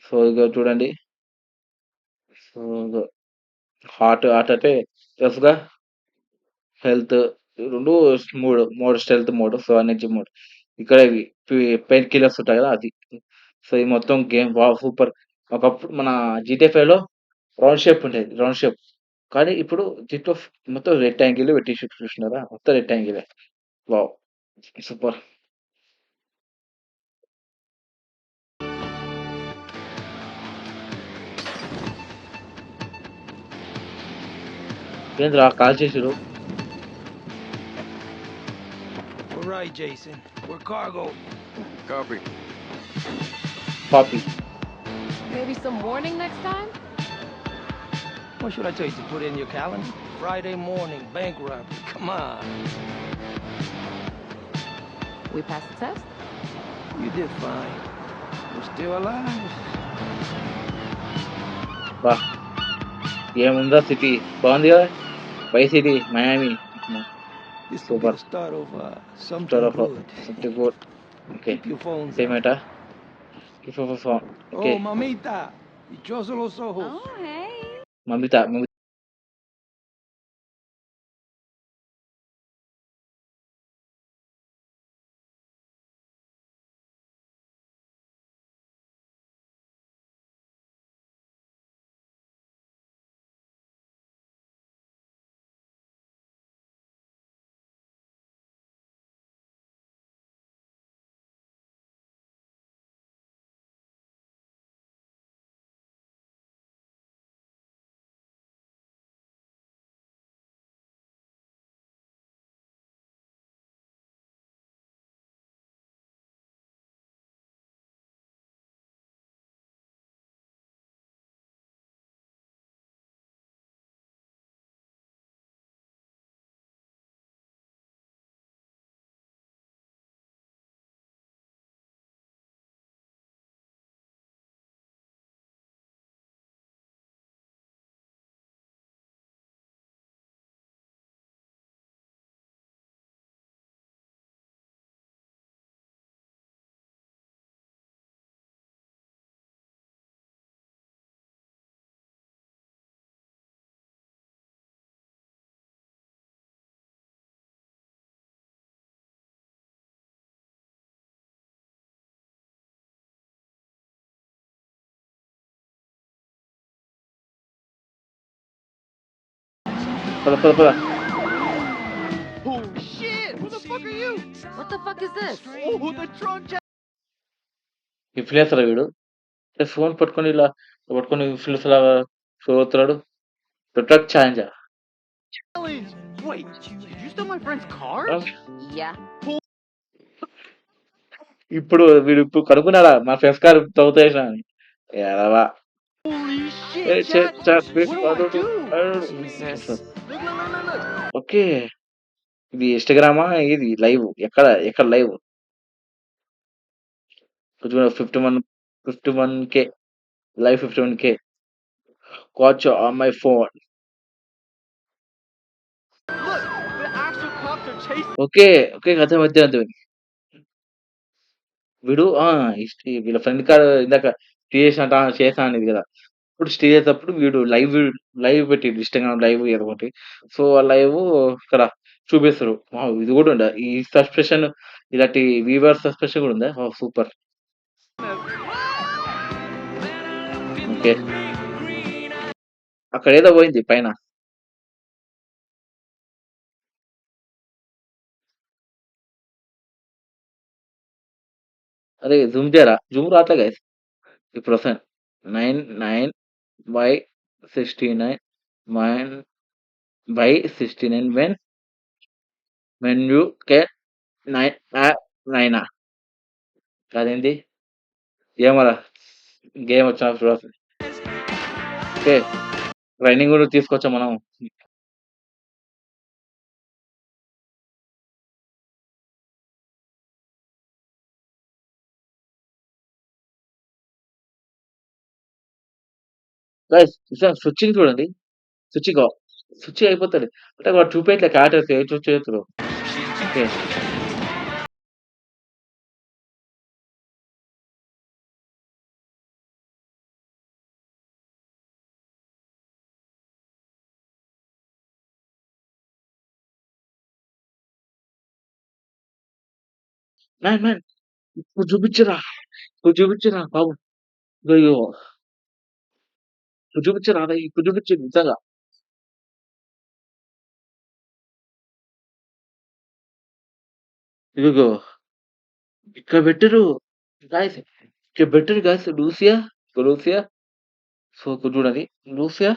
సో ఇక చూడండి. సో హార్ట్ అంటే రఫ్గా హెల్త్ రెండు, మూడు stealth mode, so energy mode. ఇక్కడ పెయిన్ కిల్లర్స్ ఉంటాయి కదా అది. సో ఇది మొత్తం గేమ్ సూపర్. ఒకప్పుడు మన GTA 5 లో రౌండ్ షేప్ ఉండేది, రౌండ్ షేప్. కానీ ఇప్పుడు దీంట్లో మొత్తం రెక్టాంగిల్ పెట్టి చూసినారా, మొత్తం రెక్టాంగిల్. Wow, super. ఏంద్రా కాల్ చేసిరు? All right, Jason. We're cargo. Copy. Copy. Maybe some warning next time? What should I tell you to put in your calendar? Friday morning, bank robbery. Come on. We passed the test? You did fine. We're still alive. బా ఏముందా city, బాగుంది కదా. Vice City Miami. This could be the start of something good. Okay, Keep your phones out. పేమెంటా? Okay, Oh, mamita. Dichosos los ojos. Oh, hey. మమిత పద. Oh shit! Who the fuck are you? What the fuck is this? Oh, the drunk jack. Influencer వీడు. Phone పట్టుకొని ఇలా పట్టుకొని influencer లాగా show అవుతున్నాడు. Truck ఛాలెంజా? Wait, did you steal my friend's car? Yeah. ఇప్పుడు వీడు ఇప్పుడు కనుక్కున్నాడా మా ఫ్రెండ్స్ కారు తవ్వుతేసిన అని. ఎడవా Holy shit, Chad! What do I do? Jesus. Look, look, look, look, look. Okay. ఇది ఇన్‌స్టాగ్రామా? ఇది లైవ్ ఎక్కడ లైవ్? కొంచెం 51K live 51K watch on my phone. Look, the actual cops are chasing. Okay. అర్థమైంది. వీడు వీళ్ళ friend car ఇందాక stay చేశా అనేది కదా! ఇప్పుడు స్టే చేసేటప్పుడు వీడు లైవ్ పెట్టిండు ఇన్‌స్టాగ్రామ్ లైవ్ ఏదో ఒకటి. సో, ఆ లైవ్ ఇక్కడ చూపిస్తారు. వావ్! ఇది కూడా ఉందా? ఈ సస్పెషన్ ఇలాంటి వీవర్ సస్పెషన్ కూడా ఉందా? వావ్! సూపర్. ఓకే. అక్కడేదో పోయింది పైన. అరే జూమ్ చేయరా? జూమ్ రావట్లే గైస్. ఇప్పుడొస్తాను. 9/69 9/69 వెన్ యూ గెట్ 9 అదేంటి? ఏమోరా గేమ్ వచ్చినప్పుడు చూడాల్సింది. ఓకే. ట్రైనింగ్ కూడా తీసుకొచ్చాం మనం. గైస్ స్విచ్చింగ్ చూడండి. స్విచ్చింగ్ అయిపోతది. అంటే వాడు చూపియట్లే క్యారెక్టర్స్ ఏ చేతులు. ఓకే. మ్యాన్ ఇప్పుడు చూపించురా బాబు. అయ్యో! ఇప్పుడు చూపించురా రేయ్! ఇప్పుడు చూపించు నిజంగా. ఇదిగో ఇక్కడ పెట్టిర్రు. గాయ్స్ ఇక్కడ పెట్టిర్రు గాయ్స్ లూసియా. సో, ఇక్కడ చూడండి. Lucia,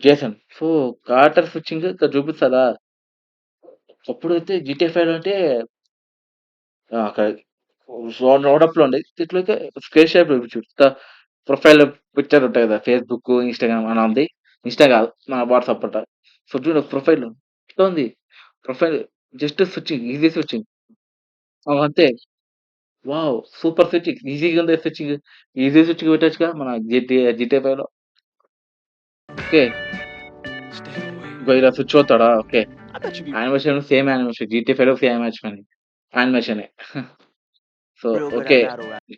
Jason. So, character switching ఇక్కడ చూపిస్తదా? అప్పుడైతే జీటీఏ 5 అంటే అక్కడ రౌండప్‌లో ఉంది. దీంట్లోకి స్క్వేర్ షేప్ చూపించుడు. ప్రొఫైల్ పిక్చర్ ఉంటాయి కదా! ఫేస్‌బుక్, ఇన్‌స్టాగ్రామ్ అని ఉంది. ఇన్‌స్టా కాదు మన వాట్సాప్ అంట. సో, చూడు ప్రొఫైల్ ఇట్లా ఉంది. Profile just switching easy switching. అంతే. వావ్! Super switching. ఈజీగా ఉంది స్విచ్చింగ్. ఈజీ స్విచ్చింగ్ పెట్టొచ్చుగా మన జీటీఏ 5లో. ఓకే. ఇగో ఇలా స్విచ్ అవుతాడా? Okay. Animation same animation. GTA 5లో సేమ్ యానిమేషనే. So, okay.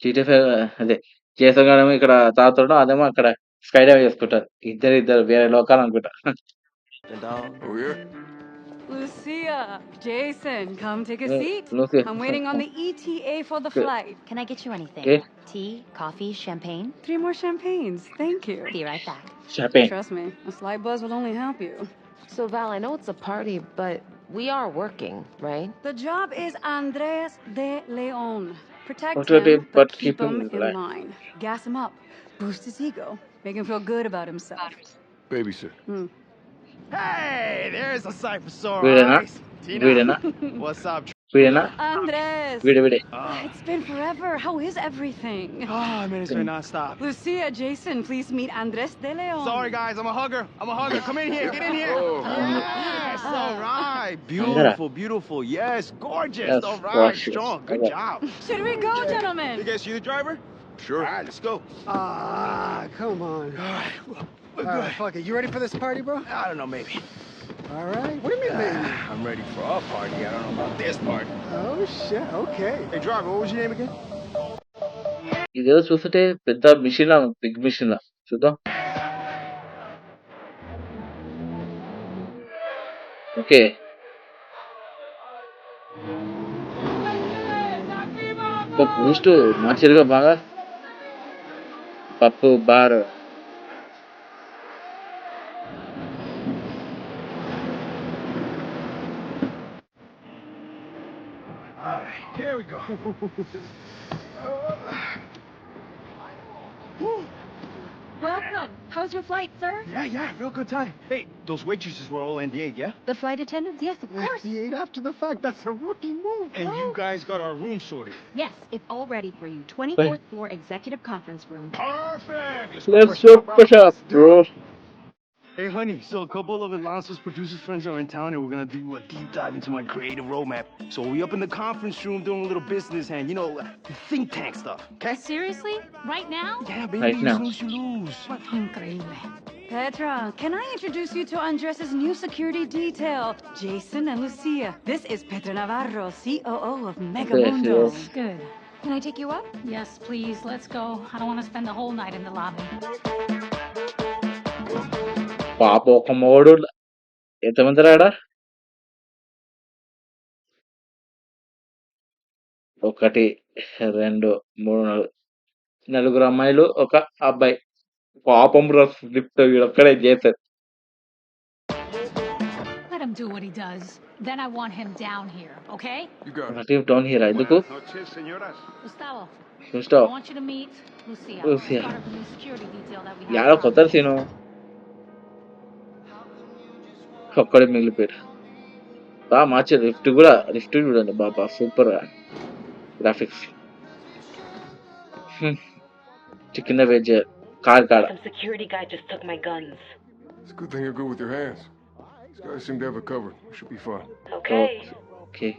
జీటీఏ 5 అదే జేసన్ గాడేమో ఇక్కడ తాగుతాడు. అదేమో అక్కడ స్కై డైవ్ చేసుకుంటారు. ఇద్దరు వేరే లోకాలనుకుంటా. Oh, yeah? Lucia, Jason, come take a seat. Lucia. I'm waiting on the ETA for the Okay. flight. Can I get you anything? Okay. Tea, coffee, champagne? 3 more champagnes, thank you. Be right back. Champagne. Trust me, a slight buzz will only help you. So, Val, I know it's a party, but we are working, right? The job is Andres de Leon. Protect Okay, him, but but keep keep him him in alive. line. Gas him up, boost his ego, make him feel good about himself. Babysit. Hey, there's a sight for sore వీడేనా? eyes. వీడేనా? What's up? వీడేనా? Andres! వీడే. It's been forever. How is everything? Oh, man, it's been nonstop. Lucia, Jason, please meet Andres de Leon. Sorry, guys. I'm a hugger. Come in here. Get in here. Oh. Yes. All right. Beautiful, Beautiful. Yes. Gorgeous. Yes, All right. gorgeous. Strong. Good Okay. job. Should we go, gentlemen? You guys see the driver? Sure. All right. Let's go. Come on. All right. We're All good. right, fuck it. You ready for this party, bro? I don't know, maybe. All right. What do you mean, maybe? I'm ready for our party. I don't know about this party. Oh, shit. Okay. Hey, driver, what was your name again? ఇదేదో చూస్తుంటే పెద్ద machine లా big machine లా చూద్దాం. Okay. Boost మార్చిరుగా బాగా పప్పు bar. Here we go. Welcome. How's your flight, sir? Yeah, real good time. Hey, those waitresses were all NDA, yeah? The flight attendants? Yes, of course. NDA after the fact, that's a rookie move, bro. And you guys got our room sorted. Yes, it's all ready for you. 24th floor executive conference room. Perfect. Let's go push up, bro. Hey, honey, so a couple of Alonso's producers friends are in town, and we're gonna do a deep dive into my creative roadmap. So we up in the conference room doing a little business and, you know, think tank stuff, okay? Seriously? Right now? Yeah, baby, Right now. you lose. Increíble. Petra, can I introduce you to Andres' new security detail, Jason and Lucia? This is Petra Navarro, COO of Megamundo. Yes. Good. Can I take you up? Yes, please. Let's go. I don't want to spend the whole night in the lobby. పాప ఒక మూడు ఎంతమంది రాడా? ఒకటి, రెండు, మూడు, నలుగురు అమ్మాయిలు, ఒక అబ్బాయి. పాపం లిఫ్ట్ వీడొక్కడే చేశారు. Let him do what he does. Then I want him down here, okay? You got it. Team down here ఎందుకు? Gustavo, Gustavo. I want you to meet Lucia. Lucia. Part of the new security detail that we have. యాడో కొత్త scene ఒక్కడే మిగిలిపోయారు. బాగా మార్చారు. Lift చూడండి బాబా, super graphics. కింద wait చేయాలి car కాడ. Some security guy just took my guns. It's a good thing you're good with your hands. These guys seem to have it covered. It should be fun. Okay. Okay.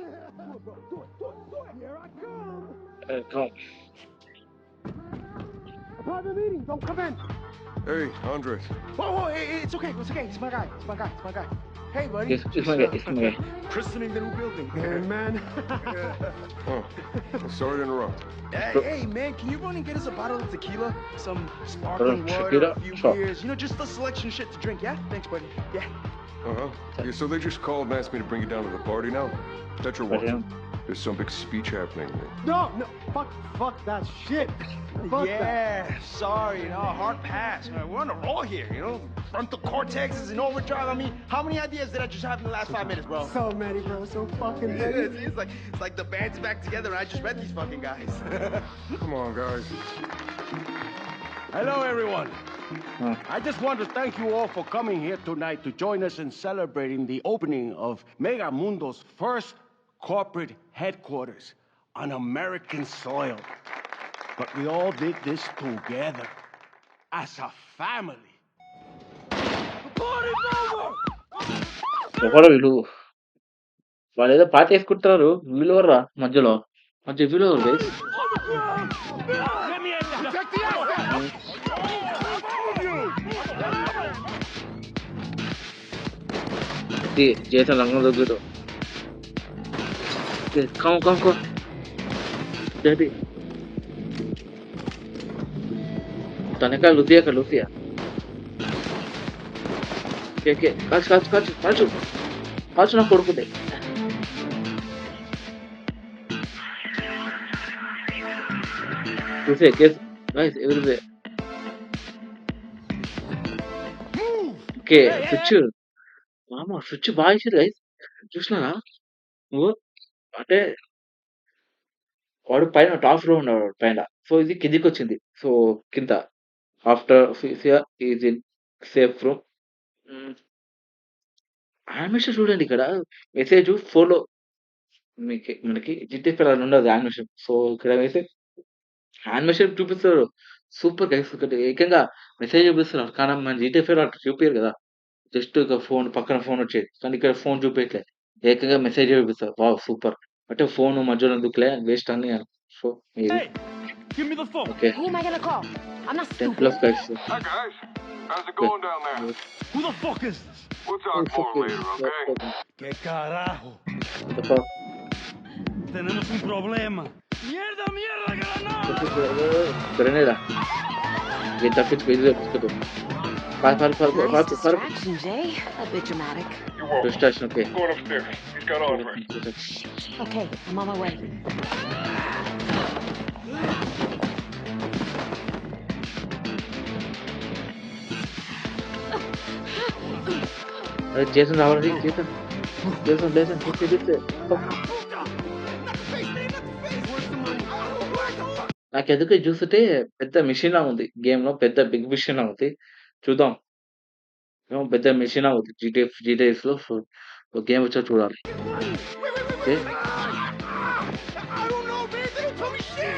Come. Private meeting, don't come in. Hey, Andres. Whoa, hey, it's okay. It's my guy. Hey, buddy. It's my guy. Christening the new building. Hey, man. Oh, sorry to interrupt. Hey, man, can you run and get us a bottle of tequila? Some sparkling water, Tequila? a few Sure. beers. You know, just a selection of shit to drink, yeah? Thanks, buddy. Yeah. Uh-huh. Yeah, so they just called and asked me to bring you down to the party now? Petra wants Yeah. it. There's some big speech happening. No, fuck that shit. Sorry, hard pass. We're on a roll here, Frontal cortex is in overdrive. I mean, how many ideas did I just have in the last 5 minutes, bro? So many, bro. So fucking many. It's like the band's back together and I just met these fucking guys. Come on, guys. Hello, everyone. I just want to thank you all for coming here tonight to join us in celebrating the opening of Megamundo's first corporate headquarters on American soil. But we all did this together as a family. The party's over! ఎవరు వీళ్ళు? వాళ్ళు ఏదో party వేసుకుంటున్నారు. వీళ్ళు ఎవర్రా మధ్యలో? వీళ్ళు ఎవరు guys? చేసిన రంగం దగ్గర కమ్ బేబీ తనక లూసియా ఓకే కాల్చు నా కొడుకుదే. లూసియా కేసు గైస్ ఎవరిదే. ఓకే స్విచ్ బాగా ఇచ్చారు గైస్. చూసినారా నువ్వు? అంటే వాడు పైన టాప్ లో ఉన్నాడు పైన. సో ఇది కిందికి వచ్చింది. సో కింద after is in safe room. Animation చూడండి ఇక్కడ. మెసేజ్ ఫోన్లో మనకి జిటిఎఫ్ అలా ఉండదు యానిమేషన్. సో ఇక్కడ వేసే యానిమేషన్ చూపిస్తారు. Super guys. ఏకంగా మెసేజ్ చూపిస్తున్నారు కానీ మన జిటిఎఫ్ అట్లా చూపించారు కదా. జస్ట్ ఇక ఫోన్ పక్కన ఫోన్ వచ్చేది కానీ ఇక్కడ ఫోన్ చూపించట్లేదు. ఏకంగా మెసేజ్ చూపిస్తారు. Wow super. అంటే ఫోన్ మధ్యలో ఎందుకులే వేస్ట్ అని. So Give me the phone. Okay Who am I gonna call? I'm not 10 stupid. plus guys. Hi, guys. How's it going down there? Who the fuck is this? We'll talk more later, okay? ¿Qué carajo? Tenemos un problema. ¡Mierda, Granada. Get the fix with the Nice distraction, Jay. A bit dramatic. distraction. Okay. Going upstairs. He's got Andre. Okay, I'm on my way. Jason already. Jason. నాకు ఎందుకు చూస్తుంటే పెద్ద machine లా ఉంది. Game లో పెద్ద big machine లా ఉంది. చూద్దాం. ఏమో పెద్ద మెషిన్ అవుద్ది జీటీఎస్‌లో. సో, గేమ్ వచ్చాక చూడాలి. Okay.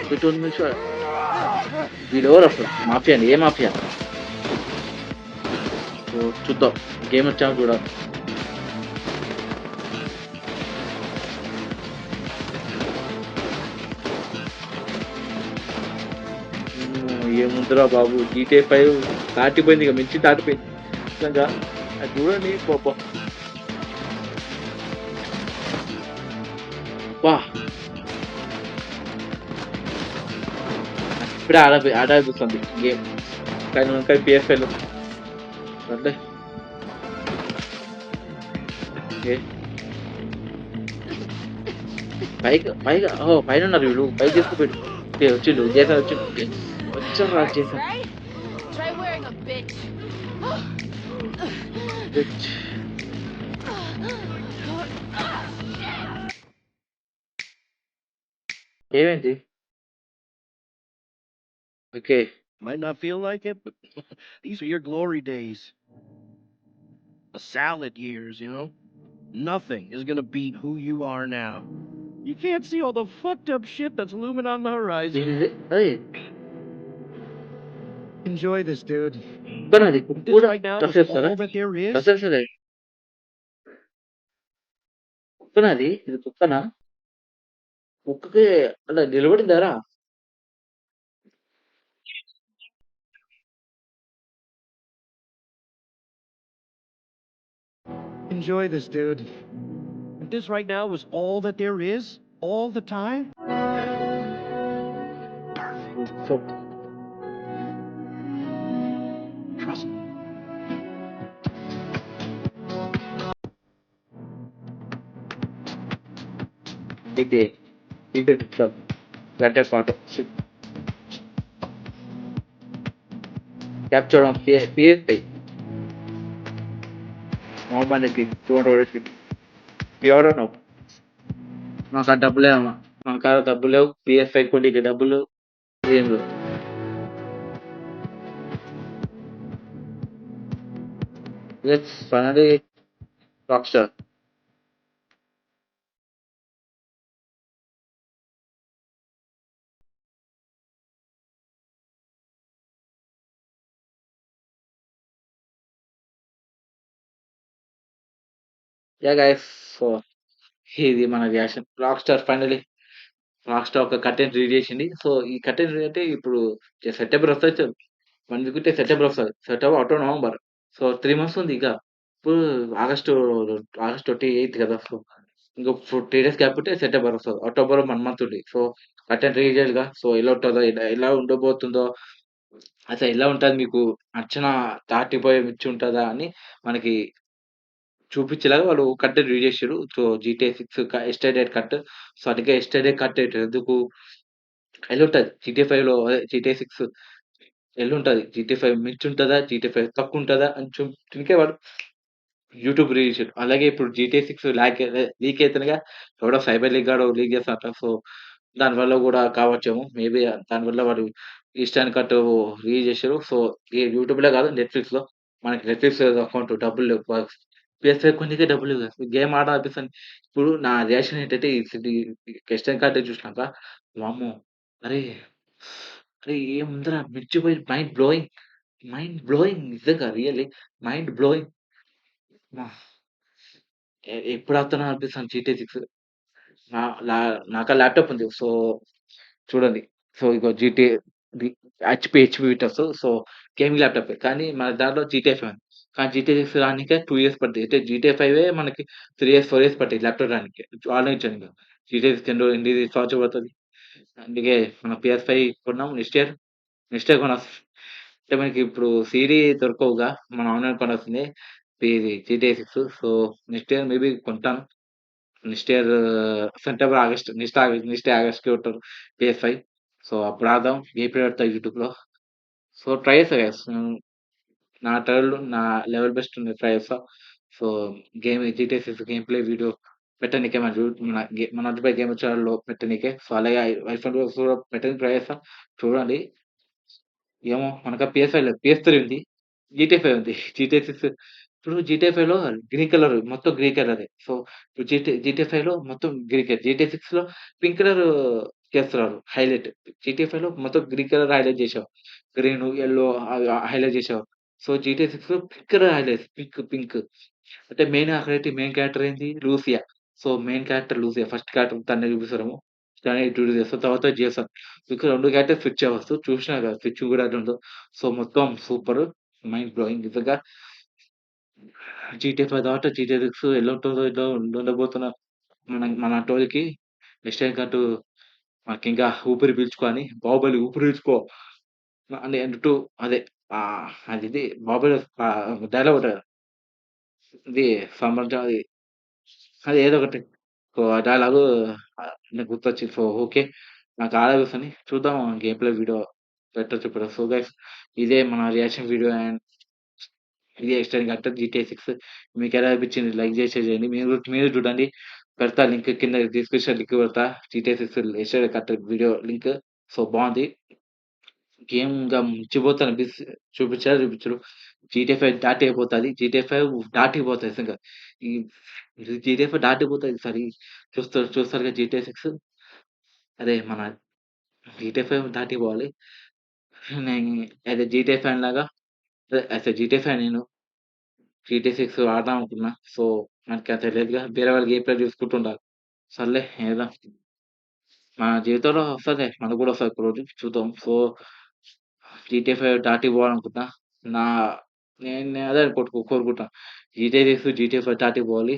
They told me sure. వీడెవరు అసలు? మాఫియాని? ఏ మాఫియా? సో, చూద్దాం. గేమ్ వచ్చాక చూడాలి. ఏముందిరా బాబు, జీటీఏ 5 దాటిపోయింది, ఇక మించి దాటిపోయింది. నిజంగా అది చూడండి పాపం. వా ఇప్పుడే ఆడాలనిపిస్తుంది గేమ్. కానీ PS5లో సర్లే. ఓకే. పైగా పైన ఉన్నారు వీళ్ళు. పైకి తీసుకుపోయాడు. ఓకే, వచ్చిండు చేసాను, వచ్చిండు. ఓకే, వచ్చాను రా చేసాను. Try wearing a bitch. ఏమైంది? Okay. Might not feel like it, but these are your glory days. The salad years, you know? Nothing is gonna beat who you are now. You can't see all the fucked up shit that's looming on the horizon. Hey. Enjoy this, dude. This right now is all that there is. కుక్కనది ఇది కుక్కనా? కుక్కకి అలా నిలబడిందారా? Enjoy this, dude. This right now is all that there is, all the time. So, trust me. ఇది గంట పాట capture of PS5 మొబైల్కి 200 pure no. నాకు ఆ డబ్బులే అమ్మా, నాకు ఆ డబ్బులు లేవు. PS5 కొనికి డబ్బులు ఏం లేవు. Let's finally Rockstar. Yeah guys, so ఇది మన రియాక్షన్. రాక్స్టార్ ఫైనలీ ఒక కంటెంట్ రిలీజ్ చేసింది. సో ఈ కంటెంట్ అంటే ఇప్పుడు సెప్టెంబర్ వస్తుంది. 1 వీక్ ఉంటే సెప్టెంబర్ వస్తుంది. September, October, November. So 3 months ఉంది. ఇక ఇప్పుడు ఆగస్టు 28 కదా. సో ఇంకో 3 డేస్ గ్యాప్ ఉంటే సెప్టెంబర్ వస్తుంది. అక్టోబర్ 1 మంత్ ఉంది. సో కంటెంట్ రిలీజ్ చేయాలిగా. సో ఎలా ఉంటుందో, ఎలా ఉండబోతుందో, అసలు ఎలా ఉంటుంది, మీకు అంచనా దాటిపోయే మించి ఉంటుందా అని మనకి చూపించేలాగా వాళ్ళు కంటెంట్ రిలీజ్ చేసారు. So GTA 6 ester date cut. So అందుకే ఎస్టర్ డేట్ కట్ ఎందుకు ఎల్లుంటది GTA 5లో, అదే GTA 6 ఎల్లుంటది. GTA 5 మించి ఉంటదా, GTA 5 తక్కువ ఉంటదా అని చూపించడానికే వాడు యూట్యూబ్ రిలీజ్ చేసాడు. అలాగే ఇప్పుడు GTA 6 లీక్ అయితుందిగా. ఎవడో సైబర్ లీక్ గాడు లీక్ చేస్తాడట. సో దానివల్ల కూడా కావచ్చేమో. మేబీ దానివల్ల వాడు ఈస్టర్న్ కట్ రిలీజ్ చేసారు. సో యూట్యూబ్‌లో కాదు, నెట్‌ఫ్లిక్స్‌లో. మనకి నెట్‌ఫ్లిక్స్ అకౌంట్ డబ్బులు లేవు. PS5 కొన్నికే డబ్బులు లేవు. గేమ్ ఆడాలనిపిస్తుంది. ఇప్పుడు నా రియాక్షన్ ఏంటంటే ఈ ఈస్టర్న్ కట్ చూసినాక వామ్మో! అరే! అరే! ఏముందిరా, మిర్చిపోయి మైండ్ బ్లోయింగ్ నిజంగా రియల్లీ మైండ్ బ్లోయింగ్. అమ్మా! ఎప్పుడు ఆడుతానో అనిపిస్తుంది GTA 6. నా లా నాకా ల్యాప్‌టాప్ ఉంది. సో చూడండి. సో ఇగో the HP Victus. So gaming ల్యాప్‌టాపే. కానీ మన దాంట్లో GTA 5 ఉంది. కానీ GTA 6 రానీకే 2 ఇయర్స్ పడతాయి. అంటే GTA 5 మనకి 3 ఇయర్స్, 4 ఇయర్స్ పట్టాయి ల్యాప్‌టాప్ రానీకి. ఆలోచించండి. GTA 6 ఎన్ని సంవత్సరాలు పడతది. అందుకే మనం PS5 కొన్నాం నెక్స్ట్ ఇయర్ కొనాల్సి. అంటే మనకి ఇప్పుడు సీడీ దొరకవుగా. మనం ఆన్‌లైన్ కొనాల్సిందే. ఇది GTA 6. So next year maybe కొంటాను. Next year September, August, next ఆగస్ట్‌కి ఉంటారు PS5. సో అప్పుడు ఆడదాం. గేమ్ ప్లే పెడతా యూట్యూబ్‌లో. సో ట్రై చేస్తా గైస్. నా లెవెల్ బెస్ట్ ట్రై చేస్తా. So GTA 6 game play video పెట్టనీకే మన అడ్డుపై గేమ్ ఛానెల్‌లో పెట్టనీకే. సో అలాగే ఐఫోన్‌లో కూడా పెట్టనీకి ట్రై చేస్తా. చూడండి. ఏమో మనకా PS5 లేదు. PS3 ఉంది. జీటీఏ 5 ఉంది. జీటీఏ 6 ఇప్పుడు జీటీఏ 5లో గ్రీన్ కలర్ మొత్తం గ్రీన్ కలరే. సో, ఇప్పుడు జీటీఏ 5లో మొత్తం గ్రీన్ కలర్. జీటీఏ 6లో పింక్ కలర్ చేస్తున్నారు హైలైట్. జీటీఏ 5లో మొత్తం గ్రీన్ కలర్ హైలైట్ చేశారు. గ్రీను, యెల్లో హైలైట్ చేశారు. సో, జీటీఏ 6లో పింక్ కలర్ హైలైట్ పింక్. అంటే మెయిన్ క్యారెక్టర్ ఏంది? Lucia. So, main character Lucia. First character తనే చూపిస్తారేమో. తనే ఇంట్రొడ్యూస్ చేస్తారు. తర్వాత జేసన్. ఇక 2 క్యారెక్టర్స్ స్విచ్ అవ్వచ్చు. చూసినా కదా! స్విచ్ కూడా ఎట్లుందో. సో, మొత్తం సూపర్. మైండ్ బ్లోయింగ్ నిజంగా. జీటీఏ 5 తర్వాత జీటీఏ 6 ఎలా ఉంటుందో ఉండబోతున్న మనటోళ్ళకి నెక్స్ట్ టైమ్ కంటూ మనకింకా ఊపిరి పీల్చుకొని 'బాహుబలి' ఊపిరి పీల్చుకో అని అంటూ అదే అదిది 'బాహుబలి' డైలాగ్ ఉంటది కదా! ఇది అది అది ఏదో ఒకటి. సో, ఆ డైలాగు నాకు గుర్తొచ్చింది. So, okay. నాకు ఆలోచిస్తోని చూద్దాం గేమ్ ప్లే వీడియో పెట్టొచ్చు. సో, గైస్ ఇదే మన రియాక్షన్ వీడియో అండ్ ఇది ఎక్స్‌టెండ్ కట్టర్ జీటీఏ 6 మీకెలా అనిపించింది? లైక్ చేసి షేర్ చేయండి. మీరు చూడండి. పెడతా లింక్ కింద డిస్క్రిప్షన్ లింక్ పెడతా. GTA 6 extend cutter video link. So, బావుంది. గేమ్ ఇంగా ముంచిపోతాను చూపించరు. జీటీఏ 5 దాటిపోతది. జీటీఏ 5 దాటిపోతది నిజంగా. ఈ జీటీఏ 5 దాటిపోతది ఈసారి. చూస్తారుగా జీటీఏ 6 అదే మన జీటీఏ 5 దాటిపోవాలి. నేను యాస్ ఎ జీటీఏ ఫ్యాన్ లాగా యాస్ ఎ జీటీఏ ఫ్యాన్ నేను జీటీఏ 6 ఆడదాం అనుకున్నా. సో, మనకంత లేదుగా. వేరే వాళ్ళు గేమ్ ప్లే చూసుకుంటుండాలి. సర్లే ఏదో మన జీవితంలో వస్తదిలే. మనకు కూడా వస్తది ఒకరోజు చూద్దాం. సో, జీటీఏ 5 దాటిపోవాలనుకుంటున్నా. నా నేను అదే కోరుకుంటున్నా. జీటీఏ 6, జీటీఏ 5 దాటిపోవాలి.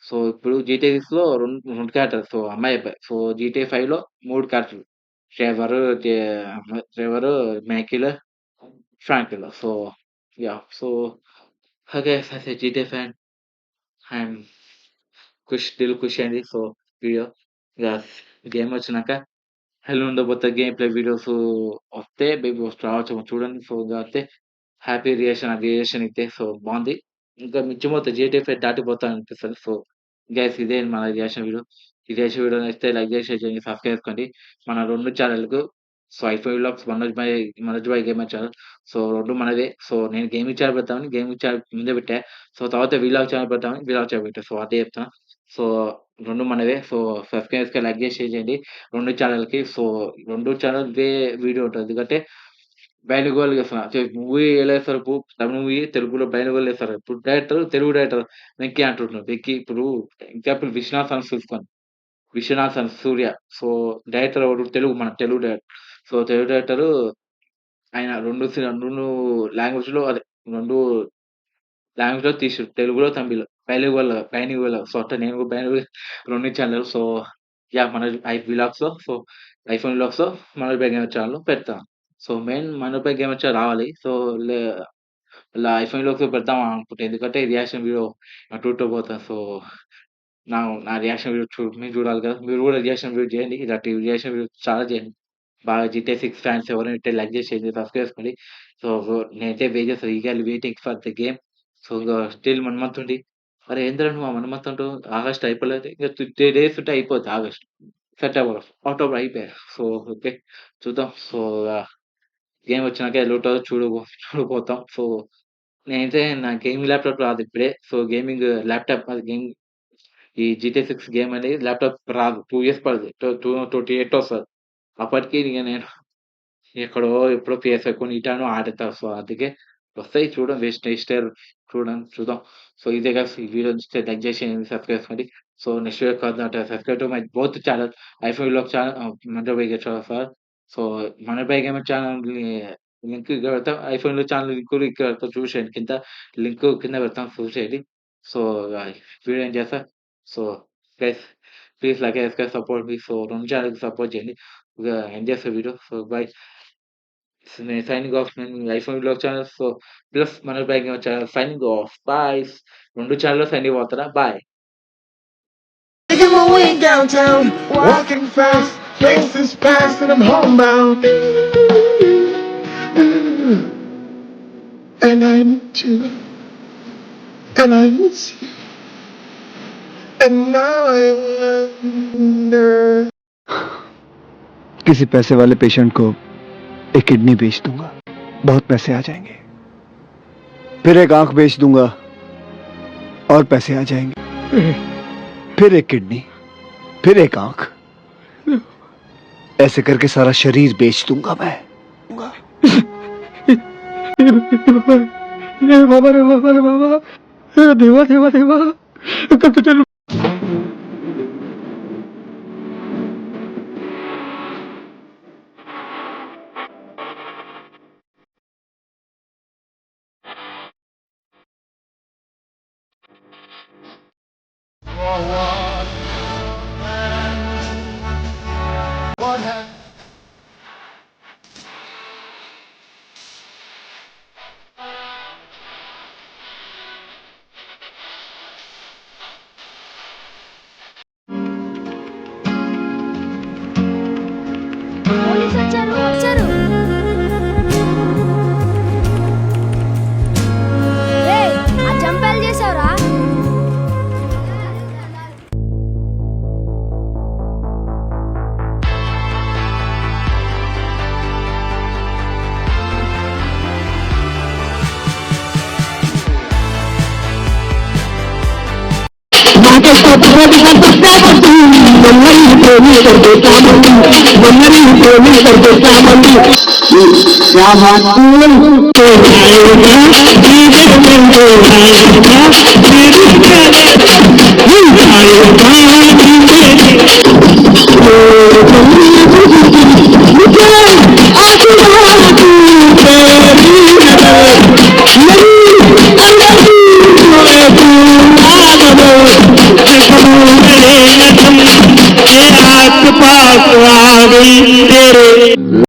సో, ఇప్పుడు జీటీఏ 6లో 2 క్యారెక్టర్స్. సో, అమ్మాయి, అబ్బాయి. సో, జీటీఏ 5లో 3 క్యారెక్టర్లు. Trevor, Trevor, Michael, Franklin. So, yeah! So, okay. As a GTA fan I'm ఖుషి అయింది. సో, వీడియో ఇగ గేమ్ వచ్చినాక ఎలా ఉండబోతది గేమ్ ప్లే వీడియోస్ వస్తే మేబీ రావచ్చేమో చూడండి. సో, ఇంగ వస్తే హ్యాపీ రియాక్షన్ ఇత్తే సో, బావుంది. ఇంకా మించిపోతే జీటీఏ 5 దాటిపోతా అనిపిస్తది. సో, గైస్ ఇదే మన రియాక్షన్ వీడియో. ఈ రియాక్షన్ వీడియో నచ్చితే లైక్ చేసి, షేర్ చేయండి, సబ్స్క్రైబ్ చేసుకోండి. మన 2 ఛానెల్‌కు so, ఐఫై vlogs, Manoj bhai gamer channel. So, 2 మనదే. సో, నేను గేమింగ్ ఛానెల్ పెడదామని గేమింగ్ ఛానెల్ ముందే పెట్టా. సో, తర్వాత వీలాగ్ ఛానెల్ పెడదామని వీలాగ్ ఛానెల్ పెట్టా. సో, అదే చెప్తున్నా. సో, 2 మనవే. సో, సబ్స్క్రైబ్ చేసుకొని, లైక్ చేసి, షేర్ చేయండి 2 ఛానెల్‌కి. సో, 2 ఛానెల్‌దే వీడియో ఉంటది. ఎందుకంటే బైలింగువల్‌గా చేస్తున్నా. మూవీ ఎలా ఏస్తారు తమిళ్ మూవీ తెలుగులో బైలింగువల్ ఏస్తారు. ఇప్పుడు తెలుగు డైరెక్టర్ వెంకీ అంటుంటున్నారు. వెంకీ ఇప్పుడు ఎగ్జాంపుల్ 'విశ్వనాథ్ సన్స్' తీసుకోండి. 'విశ్వనాథ్ సన్స్ సూర్య'. సో, డైరెక్టర్ ఎవరు? మన Telugu director. So, Telugu director ఆయన 2 లాంగ్వేజ్‌లో అదే 2 లాంగ్వేజ్‌లో తీసిండు. తెలుగులో, తమిళ్‌లో. బైలింగువల్. సో, అట్లా నేను కూడా బైలింగువల్ 2 ఛానెల్. So, yeah! మన వ్లాగ్స్‌లో so, iPhone వ్లాగ్స్‌లో Manoj bhai gamer ఛానెల్‌లో పెడతా. So, main Manoj bhai gamer channel రావాలి. సో, లే ఇలా ఐఫోన్ వ్లాగ్స్‌లో పెడదాం అనుకుంటా. ఎందుకంటే రియాక్షన్ వీడియో అటు ఇటు పోతా. సో, నా రియాక్షన్ వీడియో మీరు చూడాలి కదా! మీరు కూడా రియాక్షన్ వీడియో చేయండి. ఇలాంటి రియాక్షన్ వీడియో చాలా చేయండి. బాగా జీటీఏ 6 ఫ్యాన్స్ ఎవరైనా ఉంటే లైక్ చేసి, షేర్ చేసి, సబ్స్క్రైబ్ చేసుకోండి. సో, నేనైతే వెయిట్ చేస్తా. Eagerly waiting for the game. So, ఇంగ స్టిల్ 1 మంత్ ఉంది. అరే! ఏందిరా నువ్వు ఆ 1 మంత్ అంటావు? ఆగస్ట్ అయిపోలేదు. ఇంక 3 డేస్ ఉంటే అయిపోద్ది ఆగస్ట్. సెప్టెంబర్, అక్టోబర్ అయిపోయా. So, okay. చూద్దాం. సో, గేమ్ వచ్చినాక ఎలా ఉంటదో చూడబోతాం. సో, నేనైతే నా గేమింగ్ ల్యాప్‌టాప్ రాదు ఇప్పుడే. సో, గేమింగ్ ల్యాప్‌టాప్ అది ఈ జీటీఏ 6 గేమ్ అనేది ల్యాప్‌టాప్ రాదు. 2 ఇయర్స్ పడతది. 28 వస్తది. అప్పటికి ఇగ నేను ఎక్కడో ఎప్పుడో PS5 కొనిటాను ఆడతా. సో, అందుకే వస్తాయి నెక్స్ట్ ఇయర్ చూద్దాం. సో, ఇదే గైస్ ఈ వీడియో నచ్చితే లైక్ చేసి, సబ్స్క్రైబ్ చేసుకోండి. సో, నెక్స్ట్ వీడియో కలుద్దాం. Subscribe to my both channel iPhone vlog channel Manoj bhai gamer channel. So, Manoj bhai gamer ఛానెల్‌ని లింక్ ఇక్కడ పెడతా. ఐఫోన్‌లో ఛానెల్ లింక్ కూడా ఇక్కడ పెడతా చూసేయండి. లింక్ కింద పెడతాను చూసేయండి. సో, వీడియో ఎండ్ చేస్తా. So, guys please like, subscribe, support మీ. సో, 2 ఛానెల్‌కి సపోర్ట్ చేయండి. ఇగ ఎండ్ చేస్తా వీడియో. So, bye. నేను సైనింగ్ ఆఫ్. నేను iPhone vlog channel. So, plus Manoj bhai gamer channel signing off. Bye. 2 ఛానెల్‌లో సైనింగ్ అవుతారా? Bye. Making my way downtown, walking fast, places past, and I'm homebound. And I need you, and I miss you, and now I wonder. किसी पैसे वाले patient को एक kidney बेच दूंगा, बहुत पैसे आ जाएंगे। फिर एक आंख बेच दूंगा और पैसे आ जाएंगे, फिर एक किडनी, फिर एक आंख, ऐसे करके सारा शरीर बेच दूंगा मैं। बाबा रे बाबा रे बाबा, देवा देवा देवा, कब तो चलो। What happened? పోలీసు వచ్చారు వచ్చారు. ఏయ్, ఆ జంపాలు చేసావురా? आस पास